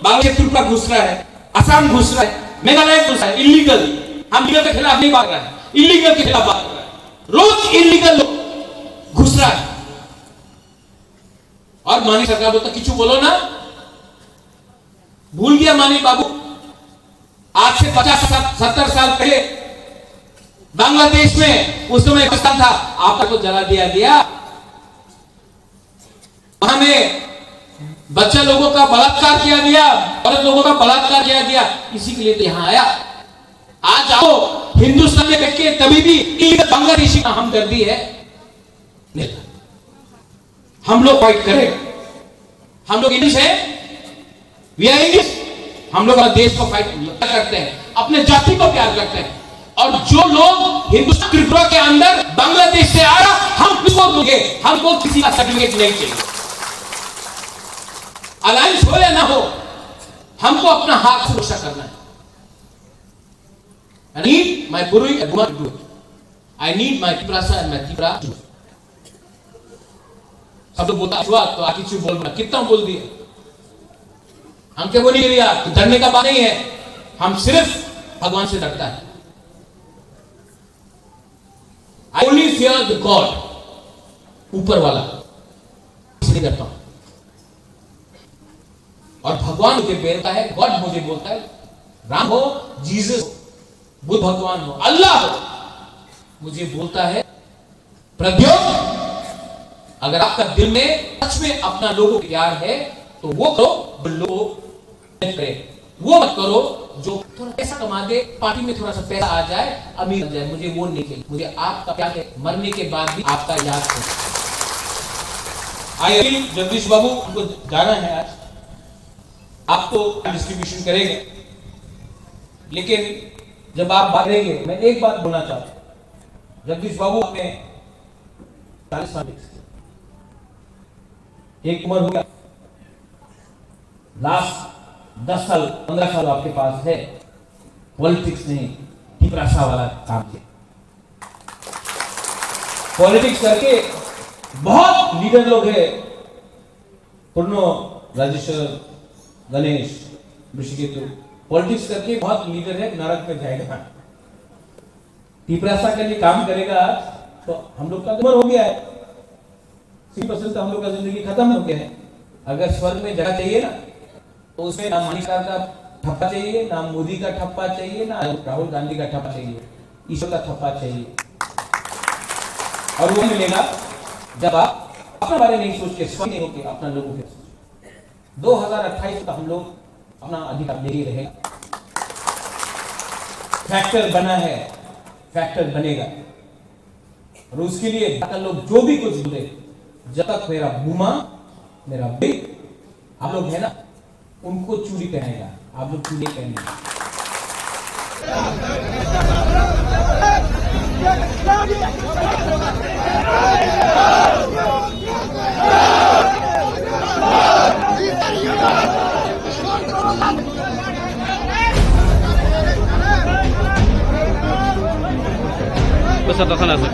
बांग्लादेश त्रिपुरा घुस रहा है, असम घुस रहा है, मेघालय घुस रहा है, इलीगल। हम लीगल के खिलाफ नहीं बात कर रहे हैं, इलीगल के खिलाफ बात कर रहे हैं। रोज इलीगल घुस रहा है और मानिक सरकार बोलता किचु बोलो ना। भूल गया मानी बाबू, आज से 50-70 साल पहले बांग्लादेश में उस समय पाकिस्तान था, आपका तो जला दिया गया। वहां में बच्चा लोगों का बलात्कार किया गया, औरत लोगों का बलात्कार किया गया, इसी के लिए तो यहां आया। आज आओ हिंदुस्तान में बैठ के तभी भी इलीगल बांग्लादेशी का हमदर्दी है। नहीं, हम लोग फाइट करें, हम लोग इंग्लिश है, वी आर इंग्लिश, हम लोग अपने देश को फाइट करते हैं, अपने जाति को प्यार करते हैं। और जो लोग हिंदुस्तान त्रिपुरा के अंदर बांग्लादेश से आया, हम किसको दोगे? हमको किसी का सर्टिफिकेट नहीं चाहिए। अलायंस हो या ना हो, हमको अपना हाथ सुरक्षा करना है। I need my Burui and Guma to do it. I need my Tiprasa and my Tipra to do it. सब लोग बोलता हुआ तो आखिर चुप बोल, कितना बोल दिए, हम क्या बोली रिया, डरने का बात नहीं है, हम सिर्फ भगवान से डरता है। I only fear the God, ऊपर वाला, इसलिए डरता हूं। और भगवान मुझे बोलता है, गॉड मुझे बोलता है, राम हो, जीसस, बुद्ध भगवान हो, अल्लाह हो, मुझे बोलता है प्रद्योत, अगर आपका दिल में सच में अपना लोगों को प्यार है तो वो करो, वो लोग करे, वो मत करो जो थोड़ा पैसा कमा दे, पार्टी में थोड़ा सा पैसा आ जाए, अमीर हो जाए, मुझे वो नहीं चाहिए। मुझे आपका प्यार है, मरने के बाद भी आपका याद है। आई अपील जगदीश बाबू, हमको जाना है आज, आप तो डिस्ट्रीब्यूशन करेंगे, लेकिन जब आप भागेंगे, मैं एक बात बोलना चाहता हूं, जगदीश बाबू अपने 40 साल एक उम्र हो गया, लास्ट 10 साल 15 साल आपके पास है, पॉलिटिक्स नहीं, टिपरासा वाला काम किया। पॉलिटिक्स करके बहुत लीडर लोग हैं, पूर्णो, राजेश्वर, गणेश, ऋषिकेतु, पॉलिटिक्स करके बहुत लीडर है, नरक में जाएगा। टिपरासा के लिए काम करेगा तो हम लोग का उम्र हो गया है, 30% तो हम लोग का जिंदगी खत्म हो गया है। अगर स्वर्ग में जगह चाहिए ना, तो उसमें ना मनीषा का ठप्पा चाहिए, ना मोदी का ठप्पा चाहिए, ना राहुल गांधी का ठप्पा चाहिए, ईश्वर का ठप्पा चाहिए। और वो मिलेगा जब आप अपने बारे नहीं सोच के, स्वर्ग नहीं होके अपना लोगों के 2028 तक हम लोग अपना अधिकार ले ही रहेगा। फैक्टर बना है, फैक्टर बनेगा, और उसके लिए लोग जो भी कुछ बोले, जब तक मेरा बुमा, मेरा बेट, आप लोग है ना, उनको चूड़ी पहनेगा, आप लोग चूड़ी पहनेगा। besar tak sana sir.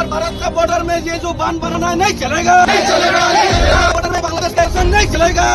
Bharat का बॉर्डर में ये जो बांध बनाना है, नहीं चलेगा, नहीं चलेगा, नहीं चलेगा। बॉर्डर में बांग्लादेश का एक्शन नहीं चलेगा।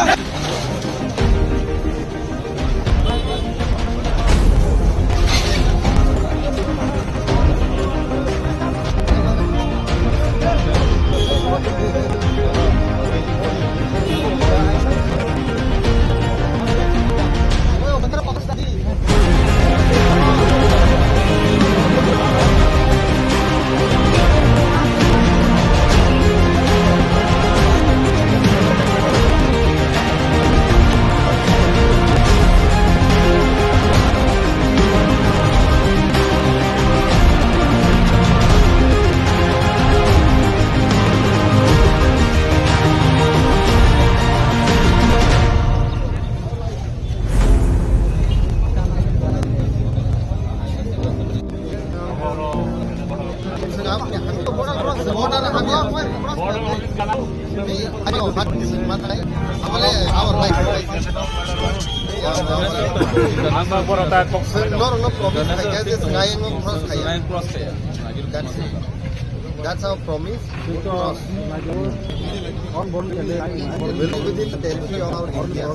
That's our promise to cross. Within the territory of our India.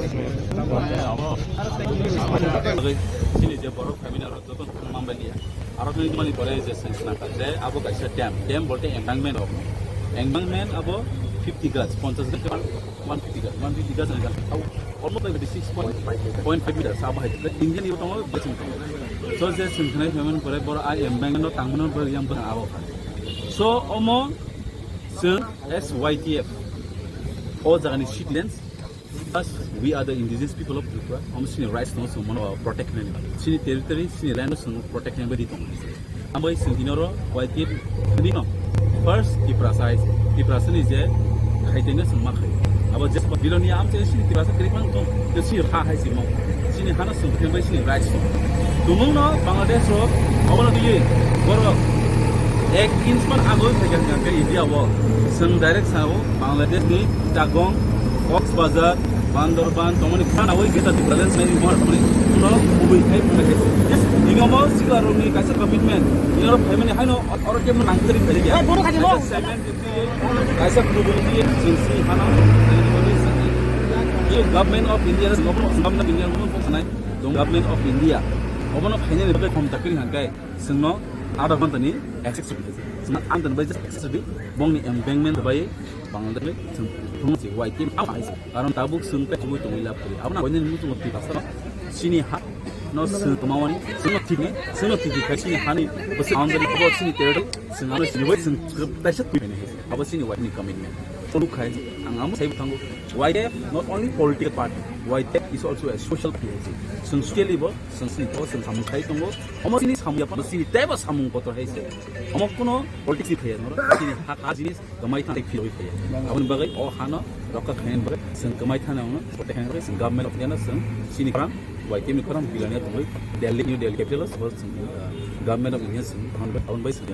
Sini je borok family aro dokon mambalia. Aro ni mani bore je sense na ka je abo kaisa dam bolte embankment of. Embankment abo 50 gaz 50 gaz 150 gaz 150 gaz na almost like 6.5 meters abo hai. Indian ibo tomo besin. So je singnai family bore bor a embankment no tangmono bor yam bor abo. So omo SYTF all the citizens. Us, we are the indigenous people of Tripura. Sini rights no so mono protect nani. Sini territory, sini land so protect nani beri tong. Ambai sintinoro YTF dino. First Tiprasa ni je khaitena summa khai. Abo just bilonia am je sini Tiprasa kerikman to. To sini ha hai simo. Sini hana summa bai sini rights to. Tumung no Bangladesh ro awal diye boro 1 inch man agoi theken ke India wo. Sung direct sao Bangladesh ni Tagong Cox Bazar Bandorban, tomoni kana woi kita di balance mai more tomoni no ubi hai pune yes ingamo sigaro ni kaisa commitment inoro family haino or kem nangteri phele dia kaisa probability since hana ye government of India government of India mo phonai government of India obono final be kom takri hankai singno ada bantani accessibility sing andan bai accessibility bongni embankment bai Bangladesh promosi YTM apa sih? Karena tabuk sumpai tabuk itu milap kali. Apa nak konen mutu ngopi pasal? Sini ha, no kemauan ni, semua tiga sini hani, bos andal itu sini terus, sini buat sini terasa tu ini. Apa sini YTM commitment? Perlu kai, angamu saya bertanggung. YTM not only political party, YTM is also a social party. Social level, sini samung kai tunggu. Omo sini samung apa? Sini teba samung kotor hai se. Omo kono politik ni kaya, sini hak jenis kemai tak feel kaya. Abang bagai oh hana, dokter kaya bagai, sen kemai thana orang, politik kaya bagai, sen government of India sen sini kerang, YTM ni kerang bilangnya tu bagai, Delhi New Delhi capital sebab sen government of India sen tahun bagai sen.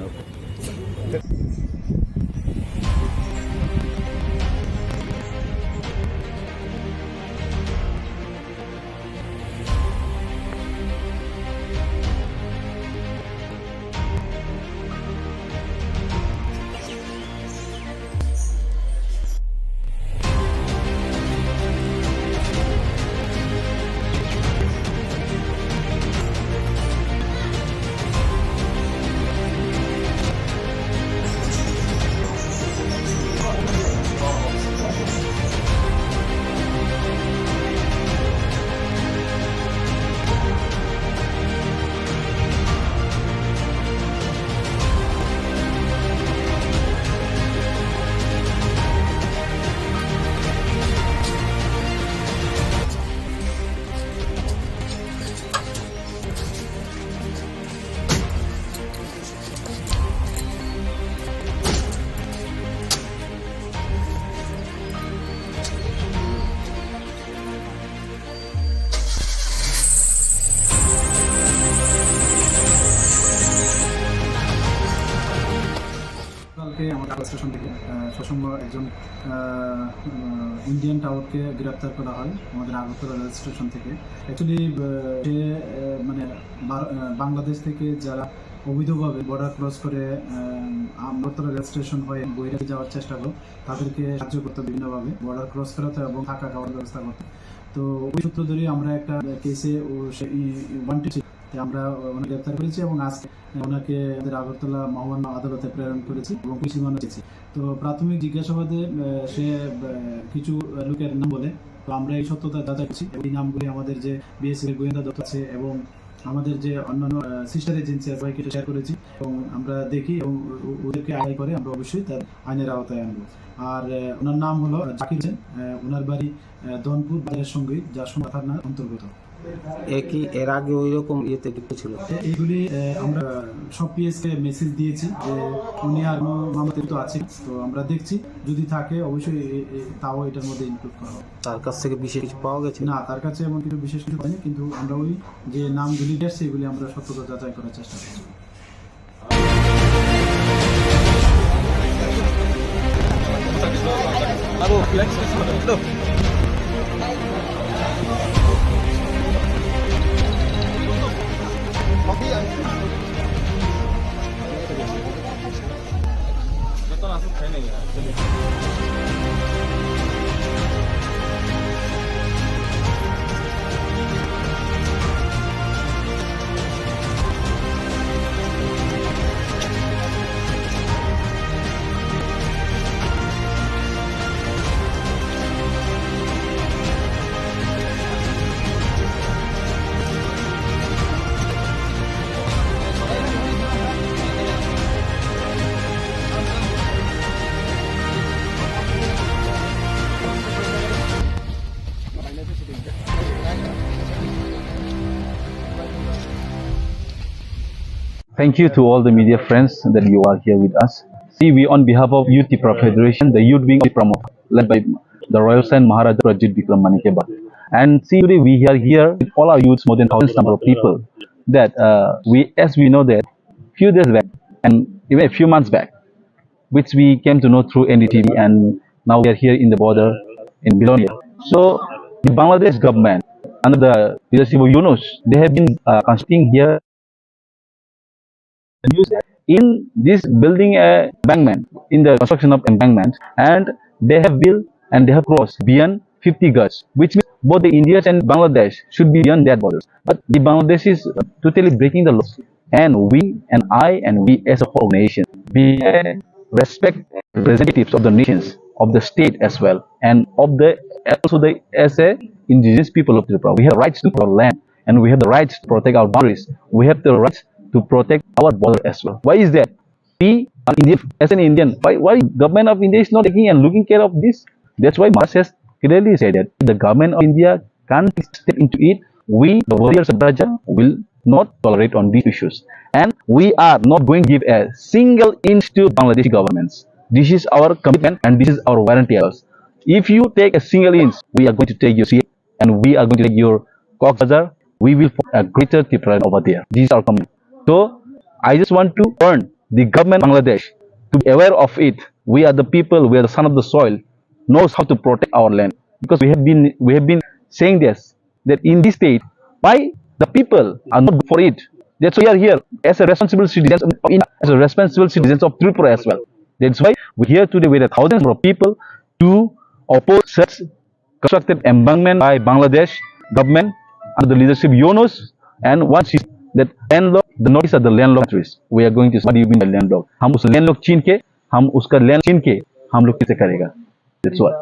Station থেকে সসম্ভ একজন Indian টাওয়ারকে গ্রেপ্তার করা হয় আমাদের Agartala rail station থেকে। Actually সে মানে বাংলাদেশ থেকে যারা অবৈধভাবে বর্ডার ক্রস করে আগরতলা রেল স্টেশন হয়ে বহিরাজ্যে যাওয়ার চেষ্টা করো তাদেরকে সাহায্য করতে বিভিন্নভাবে বর্ডার ক্রস করাতে এবং থাকা খাওয়ার ব্যবস্থা করতে। তো ওই সূত্র ধরে আমরা একটা কেসে ওয়ান্টেড আমরা ওনাকে গ্রেপ্তার করেছি এবং আজকে ওনাকে আমাদের আগরতলা মহামান্য আদালতে প্রেরণ করেছি এবং কিছু রিমান্ড দিয়েছি। তো প্রাথমিক জিজ্ঞাসাবাদে সে কিছু লোকের নাম বলে, তো আমরা এই সত্যতা যাচাই করছি। এই নামগুলি আমাদের যে বিএসএফ এর গোয়েন্দা দপ্তর আছে এবং আমাদের যে অন্যান্য সিস্টার এজেন্সি আছে সবাইকে শেয়ার করেছি এবং আমরা দেখি এবং ওদেরকে আদায় করে আমরা অবশ্যই তার আইনের আওতায় আনবো। আর ওনার নাম হলো জাকির হোসেন, ওনার বাড়ি দনপুর বাজারের সঙ্গে জাসমা থানার অন্তর্গত। একই এর আগে ওই রকম ইয়েতে যুক্ত ছিল। এইগুলি আমরা সব পিএসকে মেসেজ দিয়েছি যে উনি আর মামাতে তো আছে, তো আমরা দেখছি যদি থাকে অবশ্যই তাও এটার মধ্যে ইনক্লুড করা হবে। তার কাছ থেকে বিশেষ কিছু পাওয়া গেছে? না, তার কাছে এমন কিছু বিশেষ কিছু পাইনি, কিন্তু আমরা ওই যে নামগুলি আসছে এগুলি আমরা সত্যতা যাচাই করার চেষ্টা করছি। लो Thank you to all the media friends that you are here with us. See, we on behalf of Youth Tipra Federation, the youth wing promoter, led by the Royal Saint Maharaja Rajit Bikram Manikeba. And see, today we are here with all our youths, more than thousands number of people. That as we know that few days back and even a few months back, which we came to know through NDTV, and now we are here in the border in Bilonia. So the Bangladesh government, under the leadership of Yunus, they have been constructing here in this building a embankment, in the construction of embankment, and they have built and they have crossed beyond 50 gaj, which means both the India and Bangladesh should be beyond that borders. But the Bangladesh is totally breaking the laws, and we as a whole nation, we respect representatives of the nations, of the state as well, and of the also the as a indigenous people of Tripura. We have rights to our land, and we have the rights to protect our boundaries. We have the rights to protect our border as well. Why is that? We are Indian, as an Indian, why government of India is not taking and looking care of this? That's why Mars has clearly said that the government of India can't step into it. We, the warriors of Raja, will not tolerate on these issues. And we are not going to give a single inch to Bangladeshi governments. This is our commitment and this is our warranty. If you take a single inch, we are going to take your CA and we are going to take your Cox's Bazar. We will form a greater Tripura over there. This is our commitment. So, I just want to warn the government of Bangladesh to be aware of it. We are the people, we are the son of the soil, knows how to protect our land. Because we have been saying this, that in this state, why the people are not good for it. That's why we are here as a responsible citizens of India, as a responsible citizens of Tripura as well. That's why we're here today with thousands of people to oppose such constructed embankment by Bangladesh government under the leadership of Yunus, and once that landlocked, the notice of the landlocked countries. We are going to what do you mean by landlocked? हम उस landlocked छीन के, हम उसका land छीन के, हम लोग कैसे करेगा? That's why.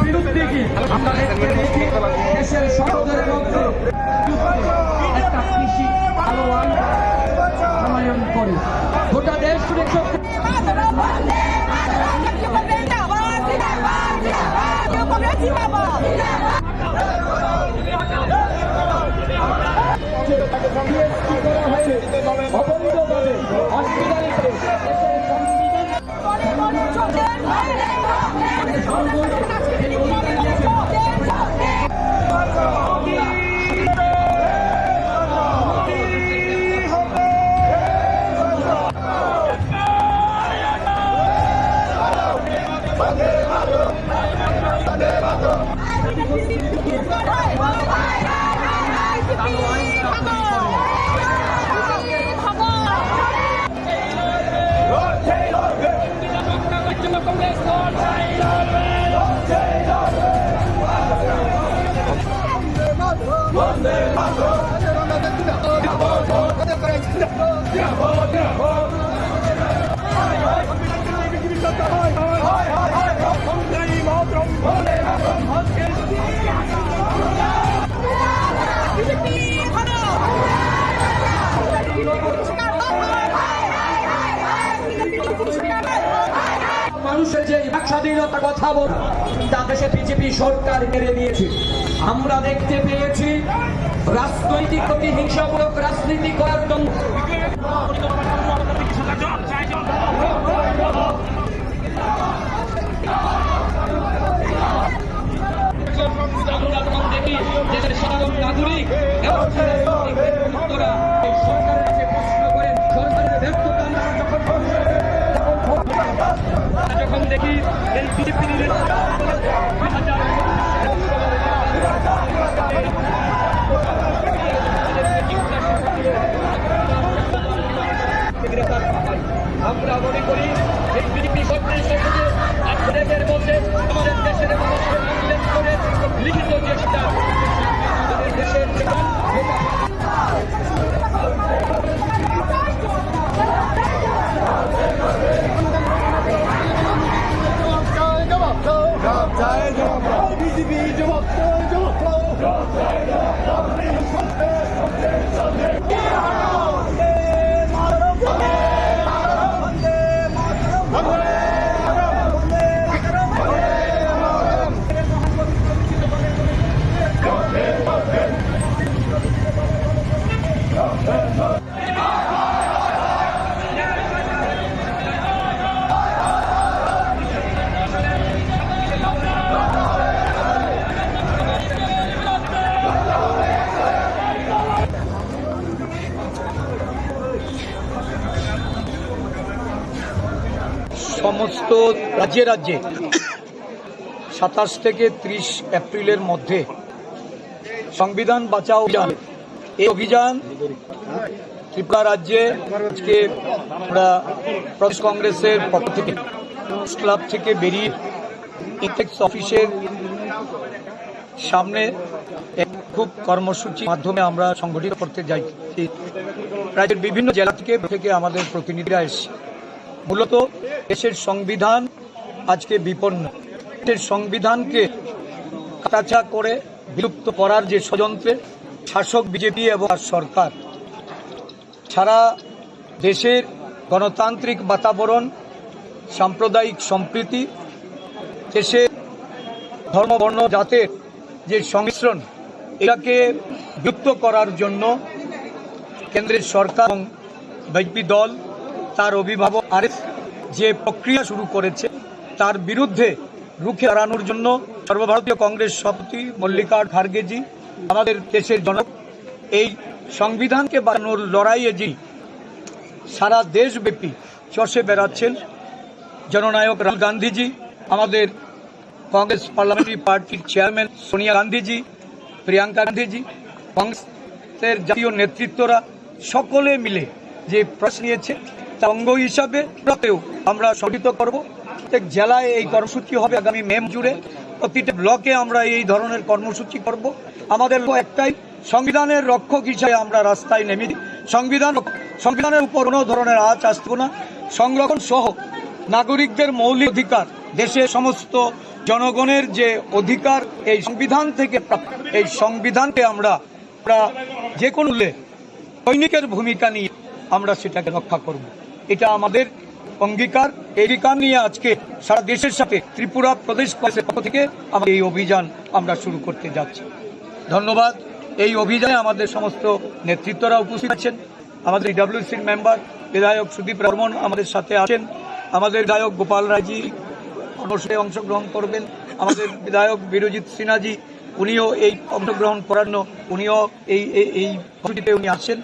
বিরুদ্ধে কি আমরা দেশের সমাজের মধ্যে একটা কৃষি আলোয়ান সমায়ন করে গোটা দেশ সুরক্ষা অবৈধভাবে হসপিটালিতে মানুষের যে স্বাধীনতার কথা বল তা দেশে বিজেপি সরকার কেড়ে নিয়েছে। আমরা দেখতে পেয়েছি রাজনৈতিক প্রতিহিংসামূলক রাজনীতি করার জন্য দেখি দেশের সাধারণ নাগরিক এবং সরকারের কাছে প্রশ্ন করেন সরকারের ব্যর্থতা যখন দেখি এই বিজেপি আমরা মনে করি এই বিজেপি সরকারের সঙ্গে আপনাদের মধ্যে আমাদের দেশের মানুষের উল্লেখ করে লিখিত যে আমাদের দেশের বিজেপি জবাব সমস্ত রাজ্যে রাজ্যে 27 থেকে 30 এপ্রিলের মধ্যে সংবিধান বাঁচাও অভিযান, এই অভিযান ত্রিপুরা রাজ্যে আজকে আমরা প্রদেশ কংগ্রেসের পক্ষ থেকে ক্লাব থেকে বেরিয়ে ইনটেক্স অফিসের সামনে খুব কর্মসূচির মাধ্যমে আমরা সংগঠিত করতে যাচ্ছি। রাজ্যের বিভিন্ন জেলা থেকে আমাদের প্রতিনিধিরা এসেছে। মূলত দেশের সংবিধান আজকে বিপন্ন। দেশের সংবিধানকে কাটাছা করে বিলুপ্ত করার যে ষড়যন্ত্রে শাসক বিজেপি এবং সরকার সারা দেশের গণতান্ত্রিক বাতাবরণ, সাম্প্রদায়িক সম্প্রীতি, দেশের ধর্ম বর্ণ জাতের যে সংমিশ্রণ এটাকে বিলুপ্ত করার জন্য কেন্দ্রের সরকার এবং বিজেপি দল তার অভিভাবক আরএস যে প্রক্রিয়া শুরু করেছে তার বিরুদ্ধে রুখে দাঁড়ানোর জন্য সর্বভারতীয় কংগ্রেস সভাপতি মল্লিকার্জুন খার্গেজি আমাদের দেশের জনক এই সংবিধানকে বাঁচানোর লড়াইয়ে যিনি সারা দেশব্যাপী চষে বেড়াচ্ছেন জননায়ক রাহুল গান্ধীজি, আমাদের কংগ্রেস পার্লামেন্টারি পার্টির চেয়ারম্যান সোনিয়া গান্ধীজি, প্রিয়াঙ্কা গান্ধীজি, কংগ্রেসের জাতীয় নেতৃত্বরা সকলে মিলে যে প্রয়াস নিয়েছে তার অঙ্গ হিসাবে আমরা সংগঠিত করব। প্রত্যেক জেলায় এই কর্মসূচি হবে আগামী মে জুড়ে। প্রতিটা ব্লকে আমরা এই ধরনের কর্মসূচি করব। আমাদের একটাই, সংবিধানের রক্ষক হিসাবে আমরা রাস্তায় নেমে সংবিধানের উপর কোনো ধরনের আঁচ আসতো না। সংরক্ষণ সহ নাগরিকদের মৌলিক অধিকার, দেশের সমস্ত জনগণের যে অধিকার এই সংবিধান থেকে প্রাপ্ত, এই সংবিধানকে আমরা যে কোনো সৈনিকের ভূমিকা নিয়ে আমরা সেটাকে রক্ষা করব। এটা আমাদের অঙ্গীকার। এই অঙ্গীকার নিয়ে আজকে সারা দেশের সাথে ত্রিপুরা প্রদেশ কংগ্রেসের পক্ষ থেকে আমাদের এই অভিযান আমরা শুরু করতে যাচ্ছি। ধন্যবাদ। এই অভিযানে আমাদের সমস্ত নেতৃত্বরা উপস্থিত আছেন। আমাদের ইডব্লিউসির মেম্বার বিধায়ক সুদীপ বর্মন আমাদের সাথে আছেন। আমাদের বিধায়ক গোপাল রায়জি কর্মসূচিতে অংশগ্রহণ করবেন। আমাদের বিধায়ক বিরজিৎ সিনহাজি উনিও এই অংশগ্রহণ করার উনিও এই কর্মসূচিতে উনি আসেন।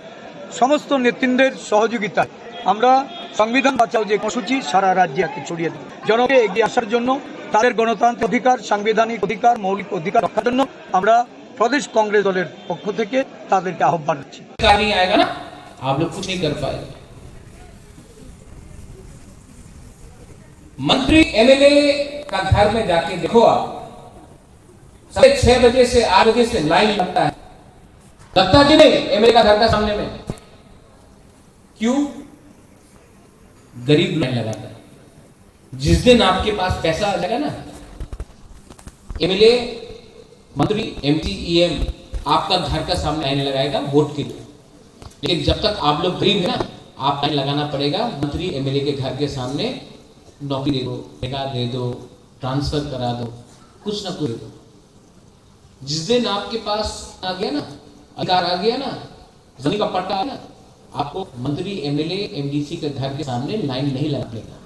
সমস্ত নেতৃত্বের সহযোগিতায় আমরা সংবিধান বাঁচাও যে কর্মসূচি সারা রাজ্যে ছড়িয়ে দেব। জনকে এগিয়ে আসার জন্য, তাদের গণতান্ত্রিক অধিকার, সাংবিধানিক অধিকার, মৌলিক অধিকার রক্ষার জন্য আমরা প্রদেশ কংগ্রেস দলের পক্ষ থেকে তাদেরকে আহ্বান করছি। आप लोग कुछ नहीं कर पाए। मंत्री एमएलए का घर में जाके देखो, आप 6:30 बजे से 8 बजे से लाइन लगता है कि नहीं एमएलए का घर का सामने में? क्यों? गरीब लाइन लगाता है। जिस दिन आपके पास पैसा आ जाएगा ना, एमएलए, मंत्री, एमपी, ईएम आपका घर का सामने लाइन लगाएगा वोट के लिए। लेकिन जब तक आप लोग गरीब है ना, आप लाइन लगाना पड़ेगा मंत्री एमएलए के घर के सामने नौकरी दे दो, बेकार दे दो, ट्रांसफर करा दो, कुछ ना कुछ दे दो। जिस दिन आपके पास आ गया ना, अधिकार आ गया ना, जमीन का पट्टा ना, आपको मंत्री, एमएलए, एमडीसी के घर के सामने लाइन नहीं लगा पड़ेगा।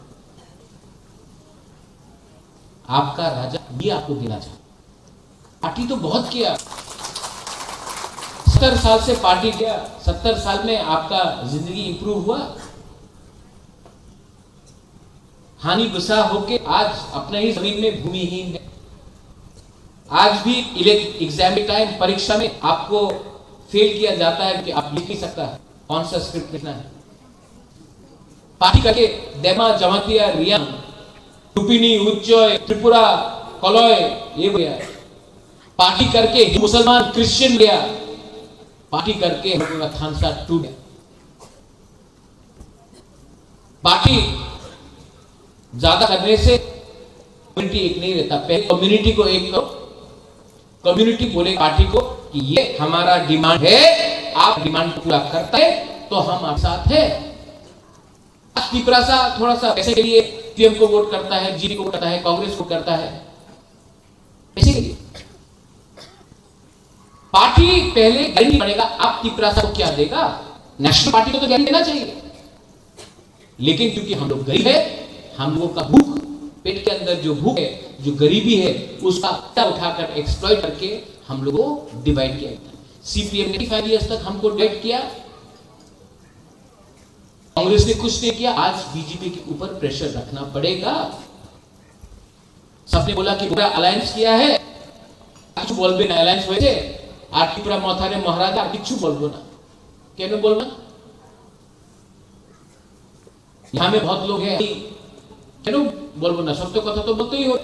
आपका राजा भी आपको देना चाहिए। पार्टी तो बहुत किया, 70 साल से पार्टी किया, 70 साल में आपका जिंदगी इंप्रूव हुआ? हानि गुस्सा होके आज अपने ही जमीन में भूमिहीन है। आज भी एग्जाम टाइम, परीक्षा में आपको फेल किया जाता है कि आप लिख नहीं सकता है कौन सा स्क्रिप्ट लिखना है। पार्टी करके देमा, जमातिया, रियांग, लुपिनी, उच्चय, त्रिपुरा, कलय ये गया। पार्टी करके मुसलमान, क्रिश्चियन गया। पार्टी करके हम लोगों का थानसा टूट गया। पार्टी ज्यादा करने से कम्युनिटी एक नहीं रहता। पहले कम्युनिटी को एक करो, कम्युनिटी बोले पार्टी को कि ये हमारा डिमांड है, आप डिमांड को पूरा करते हैं तो हम आपके साथ हैं। पिपरासा थोड़ा सा पैसे के लिए पीएम को वोट करता है, जीडी को वोट करता है, कांग्रेस को करता है, पैसे के लिए। पार्टी पहले गारंटी पड़ेगा, आप पिपरासा को क्या देगा? नेशनल पार्टी को तो गारंटी देना चाहिए, लेकिन क्योंकि हम लोग गरीब है, हम लोगों का भूख, पेट के अंदर जो भूख है, जो गरीबी है, उसका उठाकर एक्सप्लॉइट करके हम लोगों को डिवाइड किया गया। सीपीएम ने 5 इयर्स तक हमको डिवाइड किया, कांग्रेस ने कुछ नहीं किया। आज बीजेपी के ऊपर प्रेशर रखना पड़ेगा। सबने बोला कि पूरा अलायंस किया है, कुछ बोलबे ना, अलायंस हुए थे আর ত্রিপুরা মথারে মহারাজ আর কিছু বলবো না। কেন বলবো না? यहाँ में बहुत लोग हैं, क्यों बोलबो ना? सत्य कथा तो बोलते ही हो।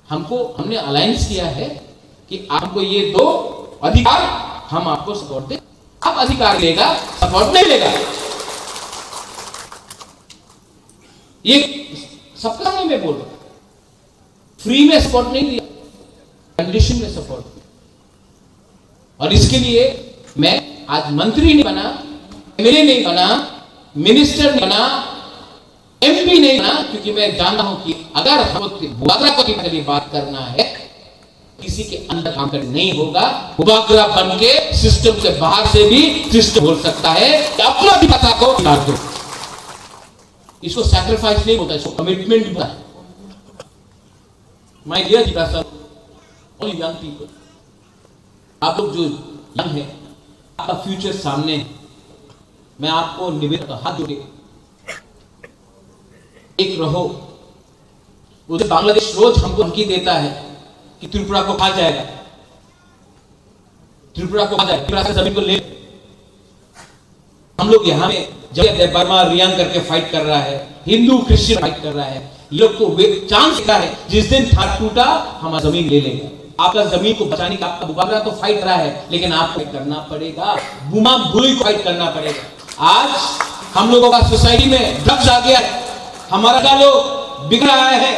हमने अलायंस किया है कि आपको ये दो अधिकार, हम आपको सपोर्ट दे। आप अधिकार लेगा, सपोर्ट नहीं लेगा, ये सबका नहीं मैं बोल रहा। फ्री में सपोर्ट नहीं दिया, कंडीशन में सपोर्ट। और इसके लिए मैं आज मंत्री नहीं बना, एमएलए नहीं बना, मिनिस्टर नहीं बना, एमपी नहीं बना, क्योंकि मैं जानता हूं कि अगर हमको बुबागरा को के लिए बात करना है, किसी के अंदर काम कर नहीं होगा। बुबागरा बन के सिस्टम से बाहर से भी सिस्टम बोल सकता है कि अपना भी पता को काट दो। इसको सैक्रिफाइस नहीं होता, इसको कमिटमेंट होता है। माय डियर जिज्ञासा, ऑल यंग पीपल, आप लोग जो यंग है, आपका फ्यूचर सामने है। मैं आपको निवेदन, हाथ जोड़े एक रहो। उधर बांग्लादेश रोज हमको धमकी देता है कि त्रिपुरा को खा जाएगा, त्रिपुरा को खा जाएगा, त्रिपुरा से जमीन को ले। हम लोग यहाँ में जब बर्मा रियांग करके फाइट कर रहा है, हिंदू क्रिश्चियन फाइट कर रहा है, ये लोग को चांस देता है जिस दिन था टूटा हमारा जमीन ले लेगा। आपका जमीन को बचाने का आपका बुबागरा तो फाइट रहा है, लेकिन आपको करना पड़ेगा, बुमा बुरी को फाइट करना पड़ेगा। आज हम लोगों का सोसाइटी में ड्रग्स आ गया है, हमारा का लोग बिगड़ रहा है,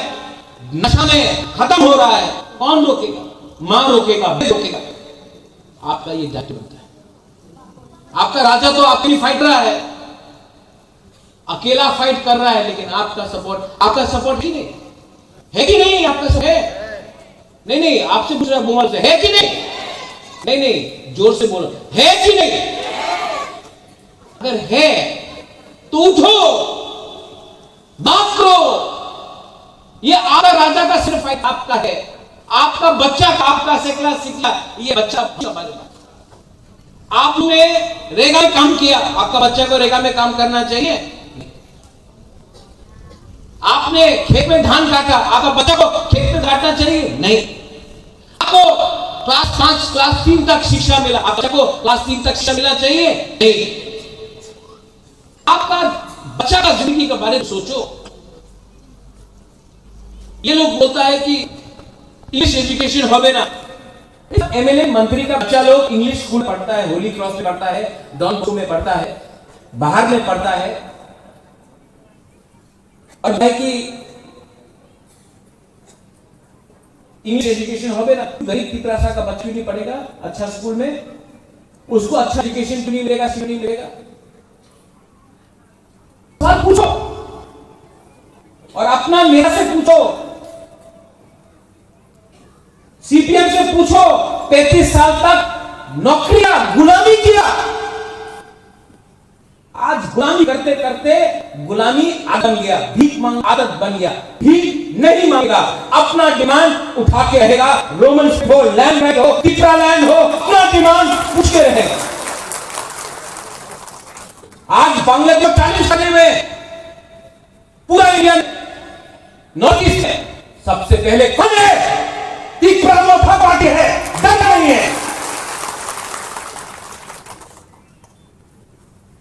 नशा में खत्म हो रहा है। कौन रोकेगा? मां रोकेगा, रोकेगा। आपका ये दायित्व बनता है। आपका राजा तो आपके लिए फाइट रहा है, अकेला फाइट कर रहा है, लेकिन आपका सपोर्ट ही नहीं है कि नहीं? आपका सपोर्ट है? नहीं, आपसे पूछ रहा बुमल से, है कि नहीं? नहीं, जोर से बोलो, है कि नहीं? अगर है तो उठो, बात करो। ये आपका राजा का सिर्फ फाइट आपका है, आपका बच्चा का, आपका सिखला, ये बच्चा आपने रेगा में काम किया, आपका बच्चा को रेगा में काम करना चाहिए। आपने खेत में धान काटा, आपका बच्चा को खेत में काटना चाहिए? नहीं। आपको क्लास 5, क्लास 3 तक शिक्षा मिला, आपका बच्चा को क्लास 3 तक शिक्षा मिलना चाहिए? नहीं। आपका बच्चा का जिंदगी के बारे में सोचो। ये लोग बोलता है कि इंग्लिश एजुकेशन होवे ना। एमएलए मंत्री का बच्चा लोग इंग्लिश स्कूल पढ़ता है, होली क्रॉस में पढ़ता है, डॉन बॉस्को में पढ़ता है, बाहर में पढ़ता है, और है कि इंग्लिश एजुकेशन होवे ना। गरीब पिपरासा का बच्चा नहीं पढ़ेगा अच्छा स्कूल में, उसको अच्छा एजुकेशन क्यों नहीं मिलेगा, क्यों नहीं मिलेगा? सवाल पूछो। और अपना मेरा से पूछो, सीपीएम से पूछो, 35 साल तक नौकरियां गुलामी किया। आज गुलामी करते करते गुलामी आदत बन गया, भीख मांग आदत बन गया, भीख नहीं मांगेगा, अपना डिमांड उठा के रहेगा। रोमन हो, लैंड हो, पिपरा लैंड हो, अपना डिमांड पूछ के रहेगा। आज बांग्लादेश 40 सदी में पूरा इंडिया नॉर्थ ईस्ट में सबसे पहले कौन है? तिपरा लोथा पार्टी है, डर नहीं है।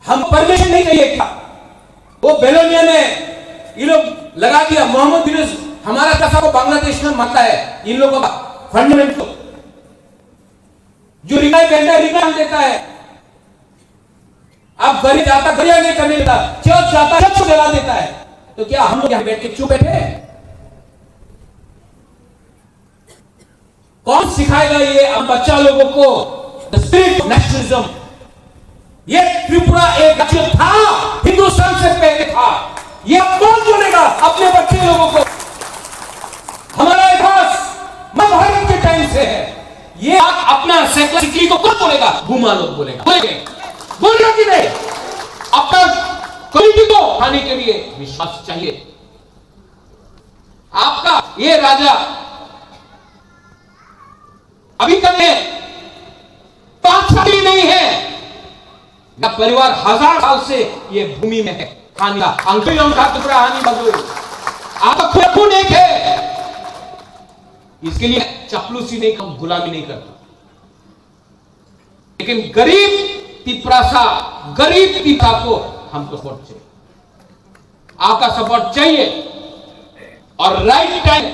हम परमिशन नहीं चाहिए क्या? वो बेलोनिया में ये लोग लगा दिया, मोहम्मद यूनुस हमारा कसा को बांग्लादेश में मानता है। इन लोगों का फंडामेंट जो रिकाई पहनता है, रिकाई देता है। अब गरीब जाता गरिया नहीं करने देता, चर्च जाता चर्च जला देता है। तो क्या हम लोग यहां बैठ के चुप बैठे? कौन सिखाएगा ये हम बच्चा लोगों को द स्पिरिट ऑफ नेशनलिज्म? ये त्रिपुरा एक राज्य था, हिंदुस्तान से पहले था। ये कौन बोलेगा अपने बच्चे लोगों को? हमारा इतिहास महाभारत के टाइम से है। ये आप अपना साइकोलॉजिकली को कौन बोलेगा? गुमा लोग बोलेगा, बोलेगा कि नहीं? अपना कम्युनिटी को खाने के लिए विश्वास चाहिए। आपका ये राजा अभी तक है, बादशाह भी नहीं है, या परिवार 1000 साल से ये भूमि में है। खाने का अंग्रेजों का टुकड़ा हानि बदल आपका खून एक है। इसके लिए चपलूसी नहीं, कम गुलामी नहीं करता। लेकिन गरीब तिपरासा, गरीब तिपरा को हमको सपोर्ट चाहिए, आपका सपोर्ट चाहिए। और राइट टाइम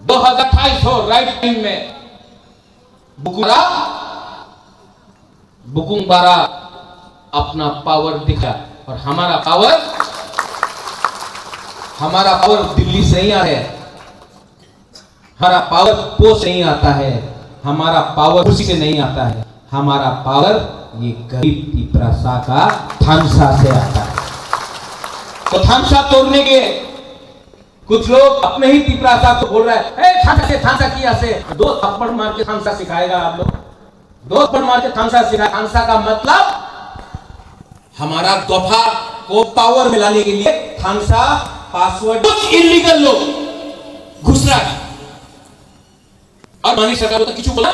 2028 हो, राइट टाइम में बुकुंबारा अपना पावर दिखा। और हमारा पावर दिल्ली से नहीं आ है, हमारा पावर पोस्ट नहीं आता है, हमारा पावर कुर्सी से नहीं आता है, हमारा पावर ये गरीब तिपरासा का थानसा से आता है। तो थानसा तोड़ने के कुछ लोग अपने ही तिपरासा को बोल रहा है, थानसा किया से 2 थप्पड़ मार के थानसा सिखाएगा। आप लोग 2 थप्पड़ मार के थानसा सिखाए। थानसा का मतलब हमारा दफा को पावर में लाने के लिए थानसा पासवर्ड, कुछ इलीगल लोग घुस रहा है। और मानी सरकार तो किचू बोला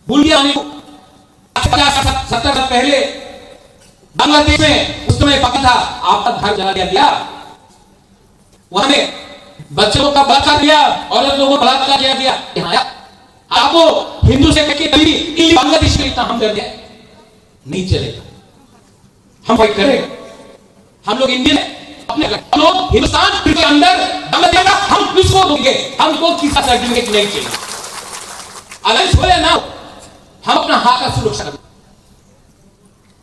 भूल गया। 50-70 साल पहले बांग्लादेश में उस समय पका था, आपका घर जला दिया, वहां में बच्चों का बलात्कार किया, औरत लोगों को बलात्कार किया गया। आपको हिंदू से कहकर बांग्लादेश में इतना हम कर दिया, नहीं चलेगा। हम फाइट करेंगे। हम लोग इंडियन अपने लोग हिंदुस्तान के अंदर बांग्लादेश का हम किसको देंगे? हमको किसी सर्टिफिकेट नहीं चाहिए। अलायंस हो या ना हो, हम अपना हाथ का सुरक्षा करें।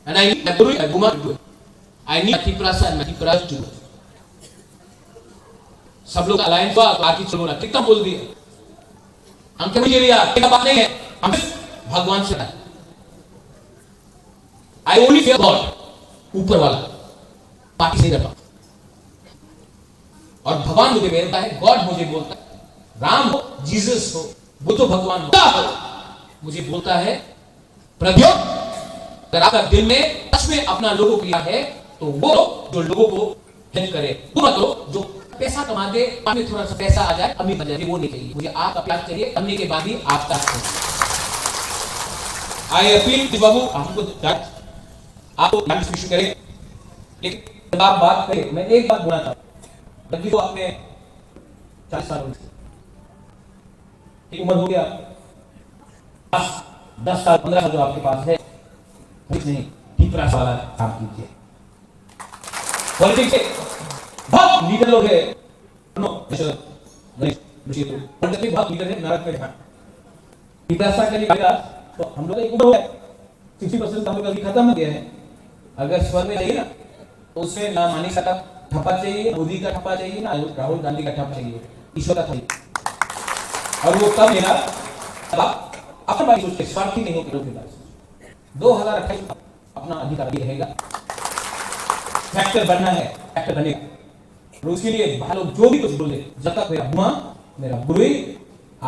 And I need a Guma to do it. I need Tiprasa and Tiprasa to do it. सब लोग अलायंस हुआ तो आगे चलो ना, कितना बोल दिया। हम क्या मुझे लिया, क्या बात नहीं है, हम भगवान से I only fear God, ऊपर वाला, बाकी से करता। और भगवान मुझे बोलता है, गॉड मुझे बोलता है, राम हो, जीसस हो, वो तो भगवान हो, मुझे बोलता है प्रभु, अगर आपका दिल में सच में अपना लोगों को लिया है तो वो जो लोगों को हेल्प करे, वो मतलब जो पैसा कमा दे, में थोड़ा सा पैसा आ जाए, अमीर बन जाए, वो नहीं चाहिए मुझे। आपका प्यार चाहिए, करने के बाद ही आपका आई अपील कि बाबू हमको आपको डिस्कशन करें, लेकिन आप बात करें। मैं एक बात बोलना चाहता हूं, आपने 40 साल की उम्र हो गया, 10 साल 15 साल जो आपके पास है, नहीं तीसरा वाला काम कीजिए। पॉलिटिक्स बहुत लीडर लोग है, पॉलिटिक्स बहुत लीडर है, नरक में तीसरा के लिए तो हम लोग एक उम्र हो गया, 60% हम लोग अभी खत्म हो गया है। अगर स्वर में चाहिए ना तो उसमें ना मानी का ठप्पा चाहिए, मोदी का ठप्पा चाहिए, ना राहुल गांधी का ठप्पा चाहिए, ईश्वर का चाहिए। और वो कब लेना, आप अपने बारे में सोचते, स्वार्थी नहीं होकर 2028 अपना अधिकार रहेगा। फैक्टर बनना है, একটা धनिक और उसके लिए बाहर लोग जो भी कुछ बोले जब तक मेरा बुआ मेरा बुरी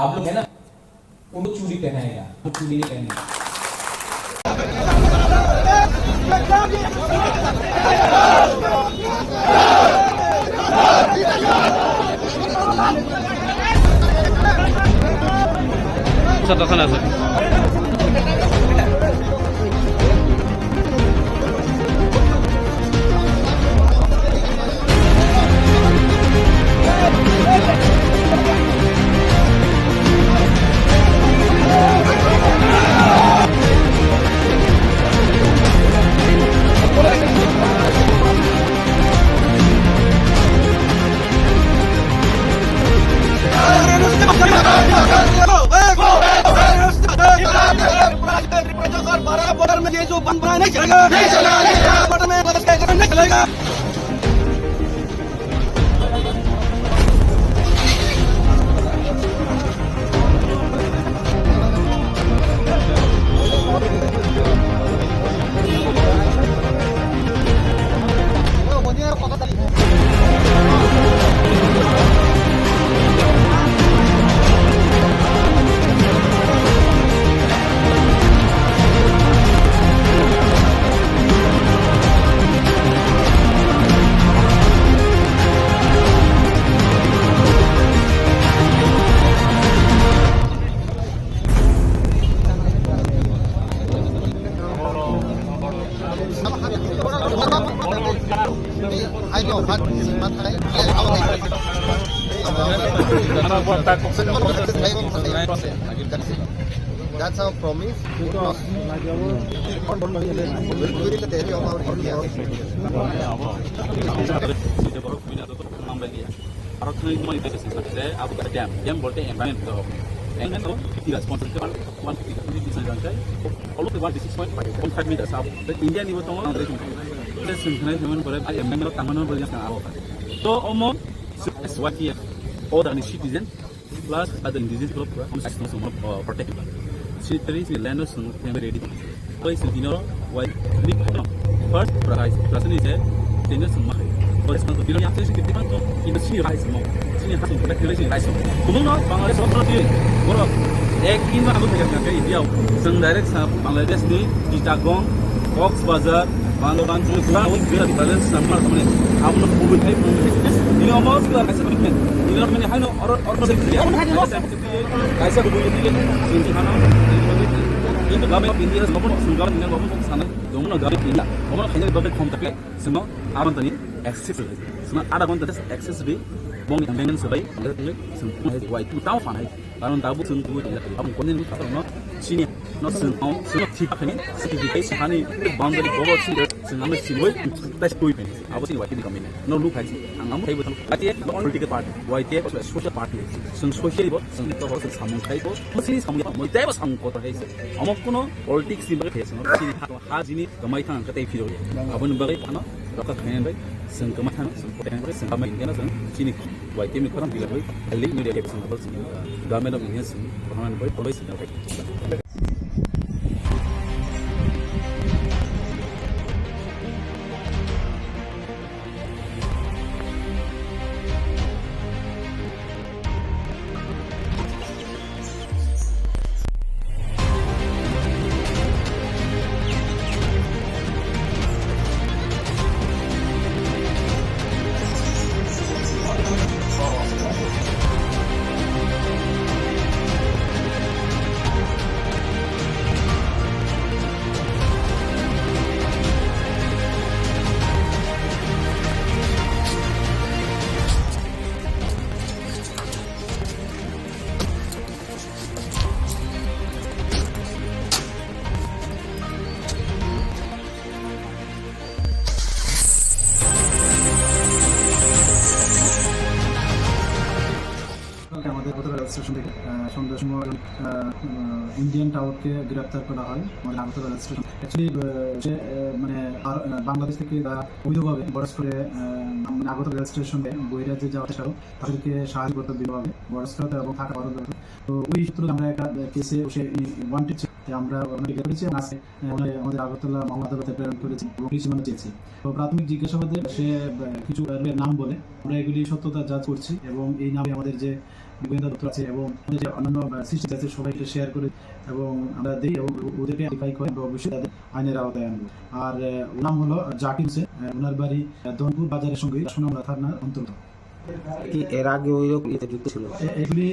आप लोग है ना उनको चूड़ी पहनाएगा वो चूड़ी नहीं पहनेगा তখন আছে बॉर्डर में ये जो बंद बनाया नहीं चलेगा, नहीं चलेगा। बॉर्डर में नहीं चलेगा। That's our promise because within the area of our India. Dam बोलते हैं एनवायरमेंट को रिस्पॉन्सिबल 156.5 meters up इंडिया निबो तो संखनाय हेमन पर एमएमएल तामन पर जाना आवो तो ओमो Swati all the citizens plus other indigenous group from national protected cities in land sun ready place in dinner why first person is dinner sun first not the ya se ke to in the sea rise mo sini hasil population rise kuno no bangladesh of not boro ek in ma abu thega ka india sun direct sa bangladesh ni Chittagong Cox Bazar Bandoban to ground with balance samar samne amno public type ini almost the assessment ini namanya hano or kaisa ko buli dige sinti hano itu gabe India gobo sungar ni gobo sana domo gabe India gobo khine gabe khom take simo amantani access sima ada gon tes access be bong maintenance bai sum wai tu taw fa hai karon dabu sun tu ya am konen ka no sini no sun on sun ti pa khine certificate hani boundary gobo sin sun am sinoi tes tu pen abo sin wai ti kamine no lu khai am khai bo ati political party wai te social party sun social bo sun to ho samung khai bo sini samung mo te bo samung ko to hai am kono politics ni ba khai sun sini ha jini kamai thang ka tai firo abun ba kai ano ka khain bai sun kamai thang sun ko tai sun kamai indiana sun sini wai te mi koram bila bai ali ni de sun ba sun government of India sun pahaman bai policy na kai আমাদের গতকাল rail station থেকে সন্ধ্যার সময় Indian টাওয়ারকে গ্রেপ্তার করা হয় আমাদের Agartala rail station. Actually সে মানে বাংলাদেশ থেকে তারা অবৈধভাবে বর্ডার করে মানে আগরতলা রেল স্টেশনে বহিরাজ্যে যাওয়া চেষ্টা তাদেরকে সাহায্য করতে বিভাগে বর্ডার এবং থাকা তো ওই সূত্রে আমরা একটা কেসে সে ওয়ান্টেড আমরা ওনাকে করেছি, আমাদের আগরতলা মহকুমা আদালতে প্রেরণ করেছি এবং রিমান্ড চেয়েছি। তো প্রাথমিক জিজ্ঞাসাবাদে সে কিছু নাম বলে, আমরা এগুলি সত্যতা যাচ করছি এবং এই নামে আমাদের যে গোয়েন্দা তথ্য আছে এবং আমাদের যে অন্যান্য সিস্টেম আছে সবাইকে শেয়ার করে এবং আমরা দিই এবং ওদেরকে আইডেন্টিফাই করে অবশ্যই তাদের আইনের আওতায় আনবো। আর ওর নাম হলো জাকির হোসেন, ওনার বাড়ি দনপুর বাজারের সঙ্গে সোনামুড়া থানার অন্তর্গত। কি এর আগে ওই রকম ইয়েতে যুক্ত ছিল? এগুলি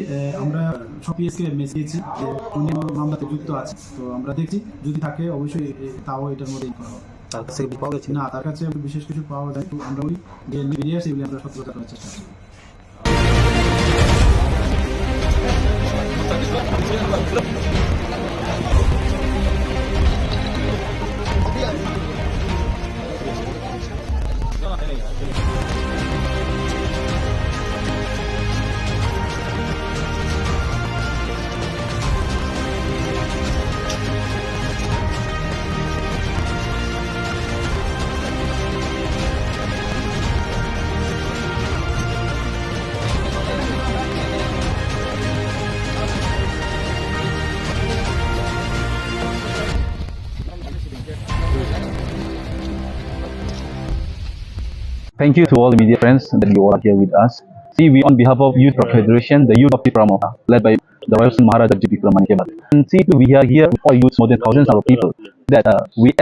আমরা সব পিএসকে মেসেছি যে উনি মামলাতে যুক্ত আছে, তো আমরা দেখছি যদি থাকে অবশ্যই তাও এটার মধ্যে করা হবে। তার কাছে কি পাওয়া গেছে? না, তার কাছে বিশেষ কিছু পাওয়া যায়, তো আমরা ওই যে বেরিয়ে আসি এগুলি আমরা সতর্কতা করার চেষ্টা করি। Thank you to all the media friends that you all are here with us. See, we on behalf of Youth Rock Federation, the Youth of Tipramoha, led by the Royal Maharaja G.P. Pramanikebat. And see, we are here with all youths, more than thousands of people. That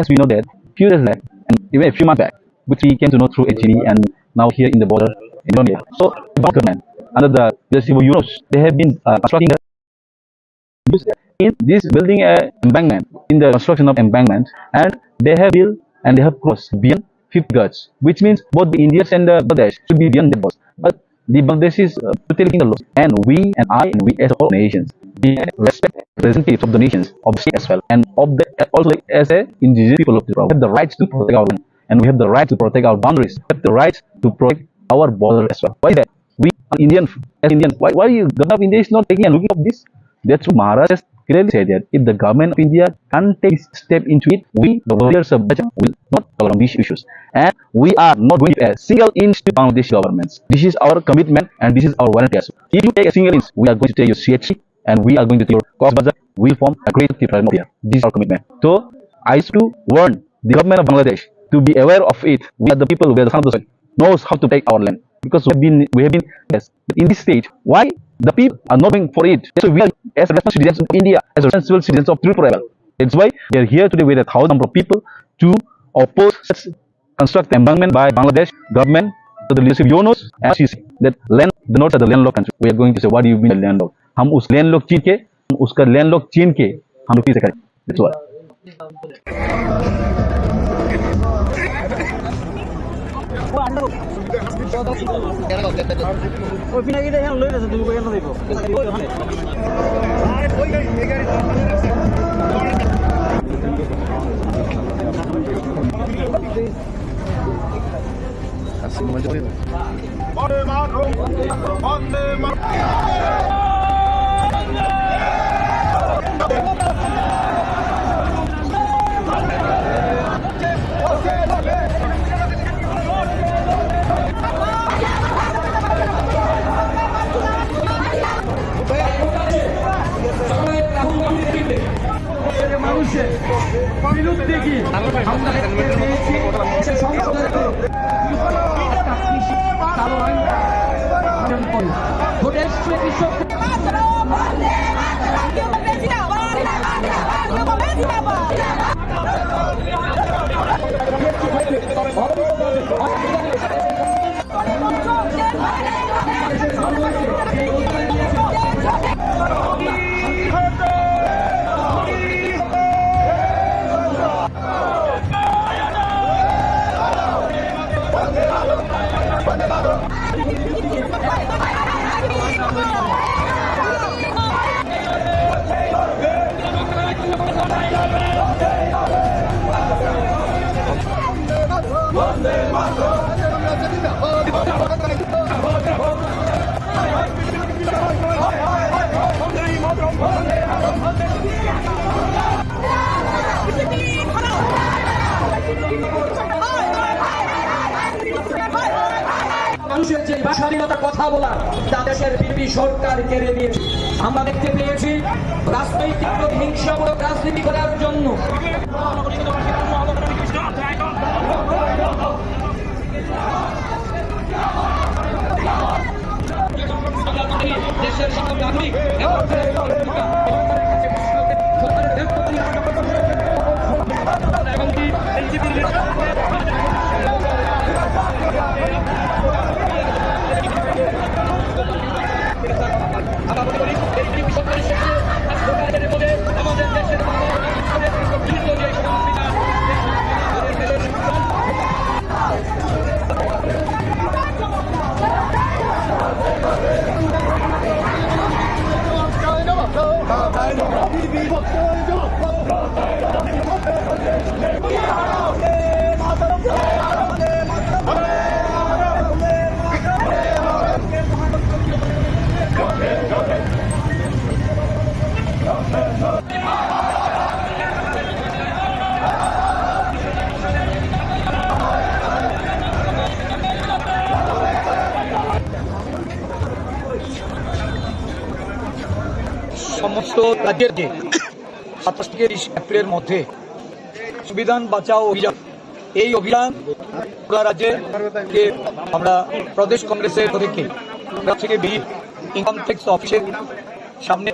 as we know that few days back, and even a few months back, which we came to know through HGD and now here in the border in Indonesia. So, the government under the leadership of Yunus, they have been constructing in this building a embankment, in the construction of embankment, and they have built and they have crossed beyond 50 guards, which means both the Indians and the Bangladesh should be beyond the boss. But the Bangladesh is totally the laws, and we as all nations, we respect representatives of the nations, of the state as well, and of the also as a indigenous people of the world, we have the right to protect our land, and we have the right to protect our boundaries, we have the right to protect our border as well. Why is that? We Indians, why you government of India is not taking a look of this? That's what Maharaj has clearly said that if the government of India can't take a step into it, we, the warriors of Bajrang, will not cover on these issues. And we are not going to give a single inch to Bangladesh governments. This is our commitment and this is our warranty as well. If you take a single inch, we are going to take your CHC and we are going to take your Cox's Bazar. We will form a great Tipramoha here. This is our commitment. So, I used to warn the government of Bangladesh to be aware of it. We are the people, we are the son of the soil, knows how to take our land. Because we have been yes, in this stage. Why the people are not going for it? So we are as responsible citizens of India, as responsible citizens of Tripura. That's why we are here today with 1,000 number of people to oppose such construct embankment by Bangladesh government to the leadership Yunus and CC. That land, the north are the landlocked country. We are going to say, what do you mean landlocked? हम उस landlocked चीन के, उसका landlocked चीन के हम लोग कैसे करें? That's why. মানুষের বিরুদ্ধে কি আমরা মানুষের যে স্বাধীনতার কথা বলা তা দেশের বিরোধী সরকার কেড়ে নিয়েছে। আমরা দেখতে পেয়েছি রাজনৈতিক হিংসামূলক রাজনীতি করার জন্য দেশের সকল নাগরিক আমাদের দেশের সমস্ত রাজ্যের যে 27 থেকে 30 এপ্রিলের মধ্যে সংবিধান বাঁচাও অভিযান, এই অভিযান পুরা রাজ্যে আমরা প্রদেশ কংগ্রেসের থেকে ইনকাম ট্যাক্স অফিসের সামনে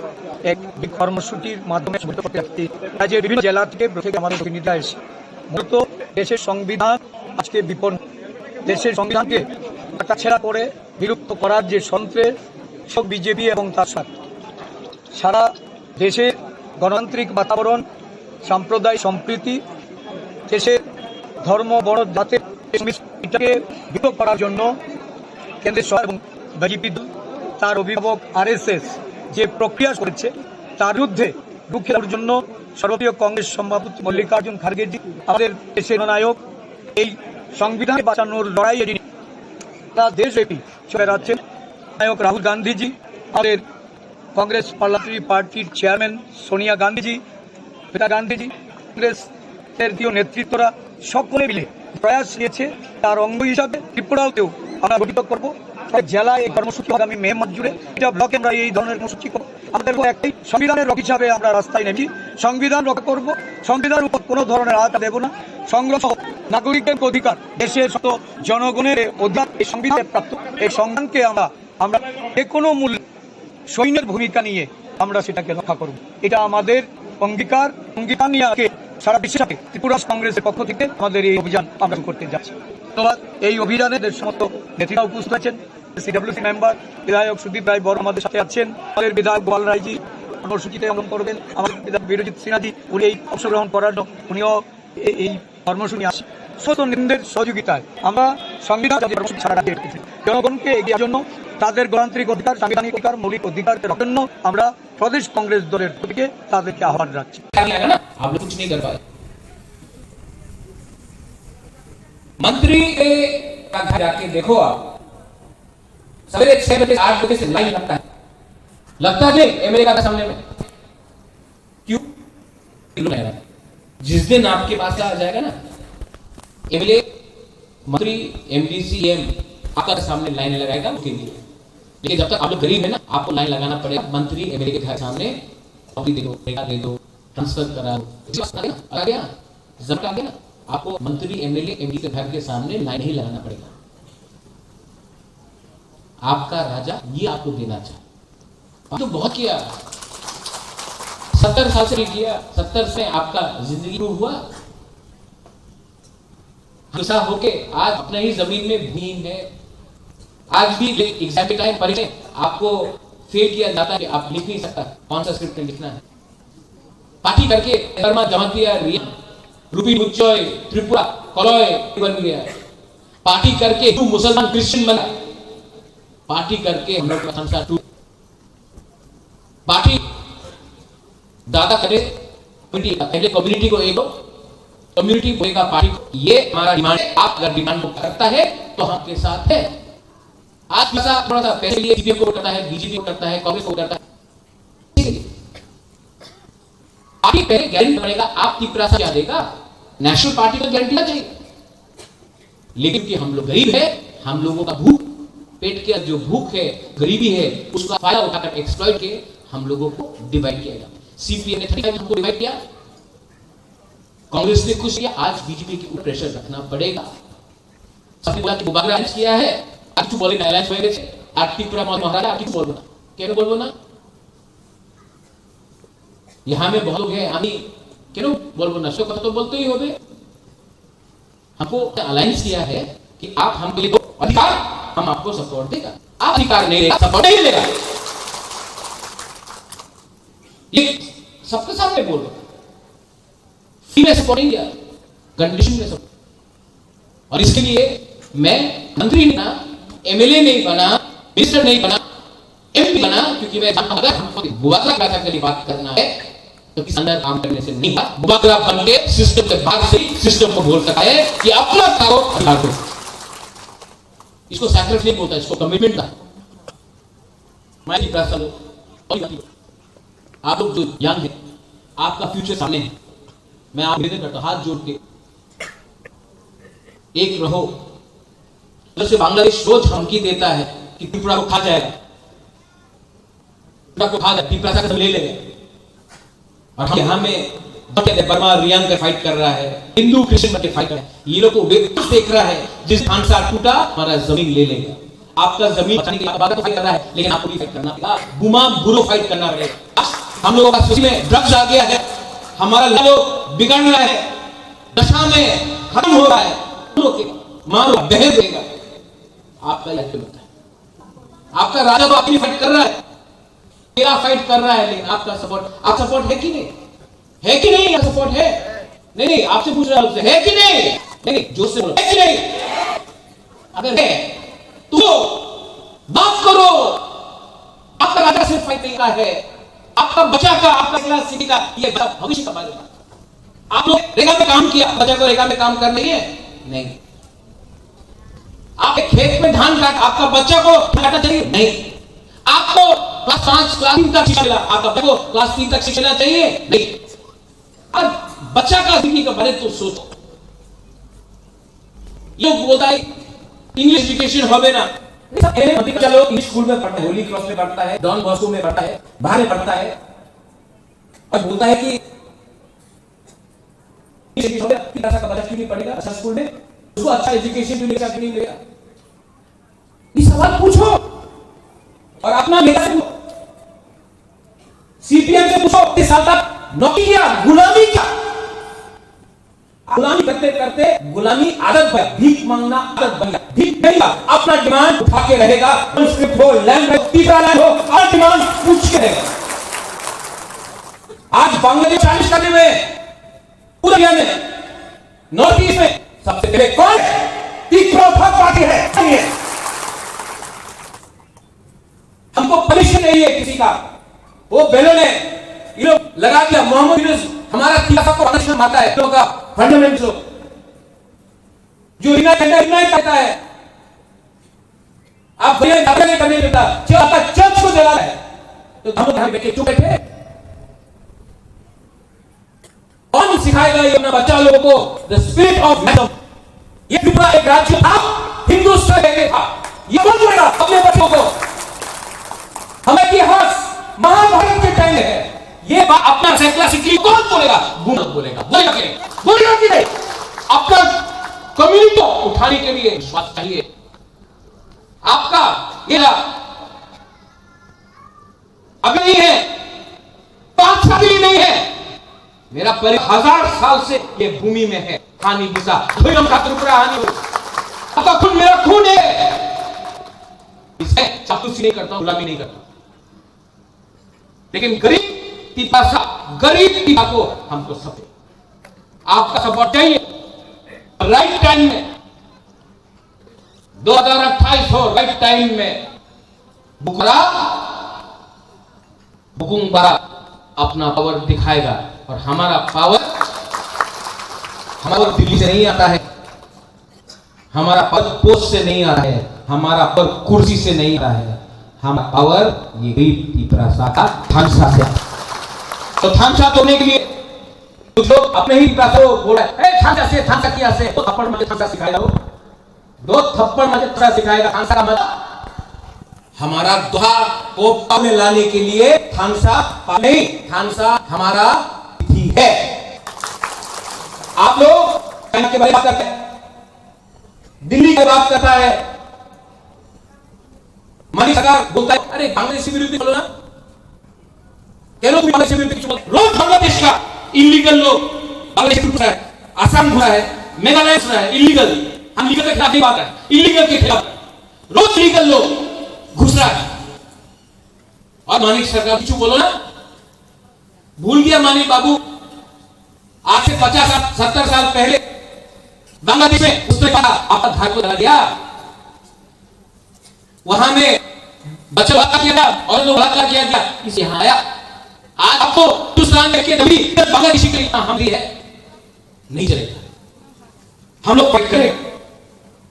এক কর্মসূচির মাধ্যমে রাজ্যের বিভিন্ন জেলা থেকে আমাদের প্রতিনিধিরা এসে মূলত দেশের সংবিধান আজকে বিপন্ন, দেশের সংবিধানকে কাটাছেড়া করে বিলুপ্ত করার যে যন্ত্রের সব বিজেপি এবং তার সাথে সারা দেশের গণতান্ত্রিক বাতাবরণ, সাম্প্রদায়িক সম্প্রীতি, দেশের ধর্ম বড় জাতের এটাকে বিলোপ করার জন্য কেন্দ্রের সরকার এবং বিজেপি তার অভিভাবক RSS যে প্রক্রিয়া করেছে তার বিরুদ্ধে রুখে দেওয়ার জন্য সর্বভারতীয় কংগ্রেস সভাপতি মল্লিকার্জুন খার্গেজি আমাদের দেশের নায়ক এই সংবিধান বাঁচানোর লড়াই এড়িয়ে সারা দেশব্যাপী চলে যাচ্ছেন নায়ক রাহুল গান্ধীজি, আমাদের কংগ্রেস পার্লামেন্টারি পার্টির চেয়ারম্যান সোনিয়া গান্ধীজি, পিতা গান্ধীজি, কংগ্রেসের দ্বিতীয় নেতৃত্বরা সকলে মিলে প্রয়াস নিয়েছে। তার অঙ্গ হিসাবে ত্রিপুরাতেও আমরা গঠিত করব জেলায় এই কর্মসূচি আগামী মে মাস জুড়ে, এটা ব্লকে আমরা এই ধরনের কর্মসূচি করব। আমাদের একটাই সংবিধানের রক্ষক হিসাবে আমরা রাস্তায় নেমেছি, সংবিধান রক্ষা করব, সংবিধানের উপর কোনো ধরনের আঘাত দেব না। সংগ্রাম নাগরিকের অধিকার, দেশের শত জনগণের অধিকার এই সংবিধানে প্রাপ্ত, এই সংবিধানকে আমরা যে কোনো মূল্যে সৈন্যের ভূমিকা নিয়ে আমরা সেটাকে রক্ষা করব। এটা আমাদের অঙ্গীকার নিয়ে সারা বিশ্বের সাথে ত্রিপুরা কংগ্রেসের পক্ষ থেকে আমাদের এই অভিযান আমরা করতে যাচ্ছি। ধন্যবাদ। এই অভিযানে সমস্ত নেতৃত্ব উপস্থিত আছেন, CWC মেম্বার বিধায়ক সুদীপ রায় বড় আমাদের সাথে আছেন, আমাদের বিধায়ক গোপাল রায়জি কর্মসূচিতে অংশগ্রহণ করবেন, আমাদের বিধায়ক বিরজিৎ সিনহাজি উনি এই অংশগ্রহণ করার জন্য উনিও এই কর্মসূচি আসেন। সমস্ত নেতৃত্বের সহযোগিতায় আমরা সংবিধান ছাড়া জনগণকে এগিয়ে জন্য তাদের গণতান্ত্রিক অধিকার, সাংবিধানিক অধিকার, মৌলিক অধিকার জন্য আমরা প্রদেশ কংগ্রেস দলের থেকে তাদেরকে আহ্বান রাখছি। मंत्री के घर जाके देखो, आप सवेरे 6 बजे 8 बजे से लाइन लगता है MLA का सामने में। क्यों? जिस दिन आपके पास आ जाएगा ना MLA, मंत्री, MD, CM आपका सामने लाइन लगाएगा उसके लिए, लेकिन जब तक आप लोग गरीब है ना, आपको लाइन लगाना पड़ेगा। मंत्री MLA के घर सामने नौकरी दे दो, ट्रांसफर करा दो, आ गया जब आ गया, आपको मंत्री MLA MD के घर के सामने लाइन ही लगाना पड़ेगा। आपका राजा ये आपको देना चाहिए। तो बहुत किया, 70 साल से किया, 70 से आपका जिंदगी हुआ गुस्सा होके आज अपने ही जमीन में भीम है। आज भी एग्जाम के टाइम परीक्षा आपको फेल किया जाता है, आप लिख नहीं सकता कौन सा स्क्रिप्ट लिखना है। पार्टी करके जमा दिया, रूपी मुच्चोय त्रिपुरा कलय बन गया। पार्टी करके तू मुसलमान क्रिश्चियन बना, पार्टी करके हम लोग का संसार टूट। पार्टी दादा करे पहले कम्युनिटी को एक कम्युनिटी बोलेगा पार्टी को, ये हमारा डिमांड। आप अगर डिमांड को करता है तो हम आपके साथ है। आज थोड़ा सा पैसे लिए CPM को करता है, BJP को करता है, कांग्रेस को करता है। पार्टी पहले गारंटी बनेगा, आप त्रिपुरा से क्या देगा, नेशनल पार्टी को गारंटी चाहिए। लेकिन कि हम लोग गरीब है, हम लोगों का भूख, पेट के जो भूख है, गरीबी है, उसका फायदा उठाकर एक्सप्लॉइट के हम लोगों को डिवाइड किया गया। सीपीएम ने 35 हमको डिवाइड किया, कांग्रेस ने कुछ किया, आज बीजेपी के ऊपर प्रेशर रखना पड़ेगा। सबने बोला कि मुबारक अलायंस किया है, आज কিছু বলে না অ্যালায়েন্স হয়ে গেছে, আর ত্রিপুরা মহারাজা আর কিছু বলবো না। কেন বলবো না? यहाँ में बहुत लोग हैं, আমি কেন বলবো না? সব কথা তো বলতেই হবে। हमको अलायंस किया है कि आप हमको दो अधिकार, हम आपको सपोर्ट देगा। आप अधिकार नहीं देगा, सपोर्ट नहीं देगा, ये सबके सामने बोल रहा। फ्री में सपोर्ट नहीं दिया, कंडीशन में सपोर्ट। और इसके लिए मैं मंत्री नहीं बना, एमएलए नहीं बना, मिनिस्टर नहीं बना, एमपी बना, क्योंकि मैं अगर हमको मुबारक बैठक के लिए बात करना है तो किसी अंदर काम करने से नहीं होगा। मुबारक बन के सिस्टम के बाहर से सिस्टम को बोल सकता है कि अपना करो अधिकार दो। इसको सैक्रिफाइस नहीं बोलता, इसको कमिटमेंट का। मैं जी प्रश्न आप लोग जो यंग हैं, आपका फ्यूचर सामने है। मैं आप निवेदन करता हूं हाथ जोड़ के, एक रहो। जैसे बांग्लादेश रोज धमकी देता है कि त्रिपुरा को खा जाएगा, त्रिपुरा को खा जाएगा, त्रिपुरा का ले लेगा। और हम यहाँ में बर्मा रियांग का फाइट कर रहा है, हिंदू क्रिश्चियन के फाइट कर रहा है। ये लोग को देख रहा है जिस खानसा टूटा हमारा जमीन ले लेगा। आपका जमीन बचाने के लिए बात तो फाइट कर रहा है, लेकिन आपको भी फाइट करना पड़ेगा। गुमा बुरो फाइट करना पड़ेगा। हम लोगों का सोच में ड्रग्स आ गया है, हमारा लोग बिगड़ रहा है, नशा में खत्म हो रहा है। मारो बहर देगा, आपका यह होता है। आपका राजा तो अपनी फाइट कर रहा है, तेरा फाइट कर रहा है, लेकिन आपका सपोर्ट, आप सपोर्ट है कि नहीं? है कि नहीं? सपोर्ट है? नहीं, आपसे पूछ रहा हूं, है कि नहीं? नहीं, जोश से बोलो, है कि नहीं? अगर है तो बात करो। आपका राजा सिर्फ फाइट नहीं रहा है, आपका बच्चा का, आपका क्लास सिटी का, ये भविष्य का बारे में। आप लोग रेगा में काम किया, बच्चा को रेगा में काम करना है? नहीं। आप खेत में धान काट, आपका बच्चा को काटना चाहिए? नहीं। आपको क्लास 5 क्लास 3 तक शिक्षा मिला, आपका बच्चा को क्लास 3 तक शिक्षा लेना चाहिए? नहीं। अब बच्चा का जिंदगी का बारे तो सोचो। लोग बोलता है इंग्लिश एजुकेशन होवे ना, चलो इंग्लिश स्कूल में पढ़ता है, होली क्रॉस में पढ़ता है, डॉन बॉस्को में पढ़ता है, बाहर में पढ़ता है, और बोलता है कि का बच्चा क्यों नहीं पढ़ेगा अच्छा स्कूल में, उसको अच्छा एजुकेशन क्यों नहीं मिलेगा? ये सवाल पूछो और अपना नेता से सीपीएम से पूछो, 30 साल तक नौकरी किया, गुलामी किया, गुलामी करते करते गुलामी आदत बन, भीख मांगना आदत बन गया। भीख नहीं, अपना डिमांड उठा के रहेगा, स्क्रिप्ट हो, लैंड हो, तीसरा लैंड हो, और डिमांड पूछ के रहेगा। आज बांग्लादेश चैलेंज करने में पूरे इंडिया में नॉर्थ ईस्ट में सबसे पहले कौन तीसरा पार्टी है? हमको परमिशन नहीं है किसी का। वो बेलो ने ये लोग लगा दिया, मोहम्मद यूनुस हमारा खिलाफत को अनुशासन मारता है, लोगों का फंडामेंटल जो यूनाइट करता है। आप भैया करने नहीं देता, जो आपका चर्च को जला है, तो हम लोग बैठे क्यों बैठे? कौन सिखाएगा ये अपना बच्चा लोगों को द स्पिरिट ऑफ मैडम? ये त्रिपुरा एक राज्य था, हिंदुस्तान था, ये कौन बोलेगा अपने बच्चों को? हमें इतिहास महाभारत के टाइम है, ये बात अपना क्लासिकली कौन बोलेगा? बोलेगा बोलेगा कि नहीं? अपना कम्युनिटी को उठाने के लिए विश्वास चाहिए। आपका ये अभी नहीं है, 5 साल भी नहीं है, मेरा परिवार 1000 साल से ये भूमि में है। हानि गुस्सा भूमिगम का त्रिपुरा हानि हो, आपका खून मेरा खून है। इसे चापलूसी नहीं करता, गुलामी नहीं करता, लेकिन गरीब पिपासा, गरीब पिता को हमको सपोर्ट, आपका सपोर्ट चाहिए। राइट टाइम में 2028 हो, राइट टाइम में बुकुंबरा अपना पावर दिखाएगा। और हमारा पावर दिल्ली से नहीं आता है, हमारा पावर पोस्ट से नहीं आता है, हमारा पावर कुर्सी से नहीं आता है, हमारा पावर ये गरीब पिपरासा का थानसा से। तो थानसा तोड़ने के लिए कुछ लोग अपने ही पिपरासा को बोल रहे हैं, थानसा से, थानसा किया से, तो थप्पड़ मुझे थानसा सिखाएगा, वो 2 थप्पड़ मुझे थानसा सिखाएगा। थानसा का मतलब हमारा दोहा को पाव में लाने के लिए थानसा नहीं, थानसा हमारा ही है। आप लोग चाइना के बारे में बात करते हैं, दिल्ली की बात करता है, मानी सरकार बोलता है अरे बांग्लादेश विरुद्ध बोलो ना, क्या लोग बांग्लादेश विरुद्ध रोज बांग्लादेश का इलीगल लोग बांग्लादेश घुस रहा है, आसाम घुस रहा है, मेघालय घुस रहा है, इलीगल। हम लीगल के खिलाफ नहीं बात है, इलीगल के खिलाफ रोज लीगल लोग घुस रहा है। और मानिक सरकार कुछ बोलो ना, भूल गया मानिक बाबू, आज से 50-70 साल पहले बांग्लादेश में उसने कहा आपका घर को जला दिया, वहां में बच्चा बलात्कार किया था और लोग बलात्कार किया गया, इसे यहां आया। आज आपको हिंदुस्तान में बांग्लादेशी के हम भी है, नहीं चलेगा। हम लोग फाइट करें,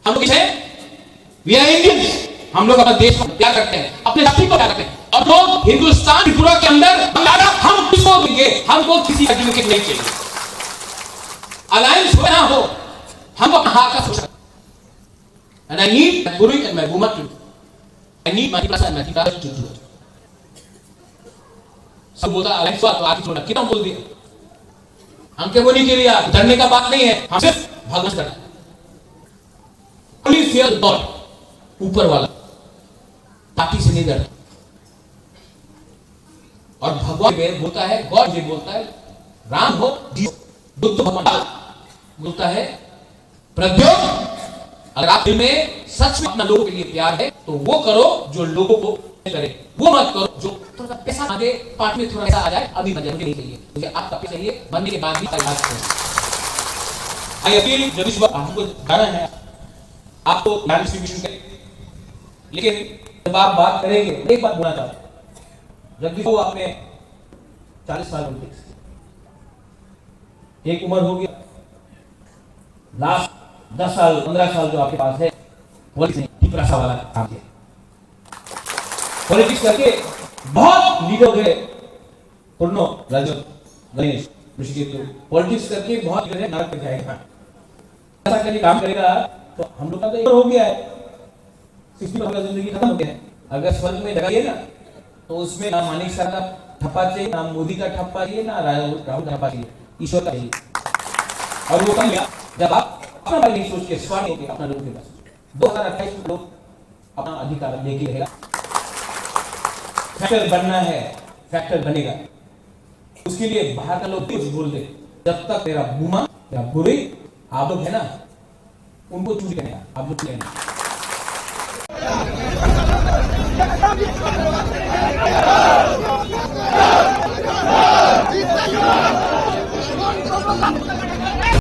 हम लोग किसे वी आर इंडियंस, हम लोग अपना देश को प्यार करते हैं, अपने जाति को प्यार करते हैं। और लोग हिंदुस्तान त्रिपुरा के अंदर हम किसको देंगे, हमको किसी सर्टिफिकेट नहीं चाहिए। अलायंस हो ना हो, हम अपना हाथ का सोच। And I need my Guru and my Buma to. I need my Prasa and my Tita to do it. सब बोलता अलायंस हुआ तो आगे छोड़ना, कितना बोल दिया, हम क्या बोली के लिए डरने का बात नहीं है, हम सिर्फ भगवान करना है। Only fear God, ऊपर वाला, पार्टी से नहीं डरना। और भगवान वेद बोलता है, गॉड ये बोलता है, राम हो बुद्ध भगवान बोलता है प्रद्योत, अगर आप दिल में सच में अपना लोगों के लिए प्यार है तो वो करो जो लोगों को करे, वो मत करो जो थोड़ा सा पैसा आगे पार्टी में थोड़ा सा आ जाए, अभी मजा नहीं चाहिए, मुझे आपका पैसा चाहिए, बनने के बाद भी तैयार करो। आई अपील जगदीश बाबू, आपको जाना है, आपको लैंड डिस्ट्रीब्यूशन करें, लेकिन जब आप बात करेंगे एक बात बोलना चाहता हूं, जगदीश बाबू आपने 40 साल पॉलिटिक्स, एक उम्र हो गया, लास्ट 10 साल 15 साल जो आपके पास है पॉलिटिक्स नहीं, टिपरासा वाला काम है। पॉलिटिक्स करके बहुत लीडर गए, पूर्णो राजू गणेश ऋषिकेश, पॉलिटिक्स करके बहुत लीडर है, नरक पे जाएगा। ऐसा करके काम करेगा तो हम लोग का तो हो गया है, 60% का जिंदगी खत्म हो गया है। अगर स्वर्ग में लगाइए ना तो उसमें ना मानिक सर का ठप्पा चाहिए, ना मोदी का ठप्पा चाहिए, ना राहुल का ठप्पा चाहिए, ईश्वर का चाहिए। और वो कम गया जब आप अपना बारे नहीं सोच के स्वार्थ होकर अपना लोगों के पास 2028 में लोग अपना अधिकार लेके रहेगा। फैक्टर बनना है, फैक्टर बनेगा, उसके लिए बाहर का लोग कुछ बोल दे, जब तक मेरा बुमा या बुरी आप लोग है ना, उनको चूड़ी करेगा, आप लोग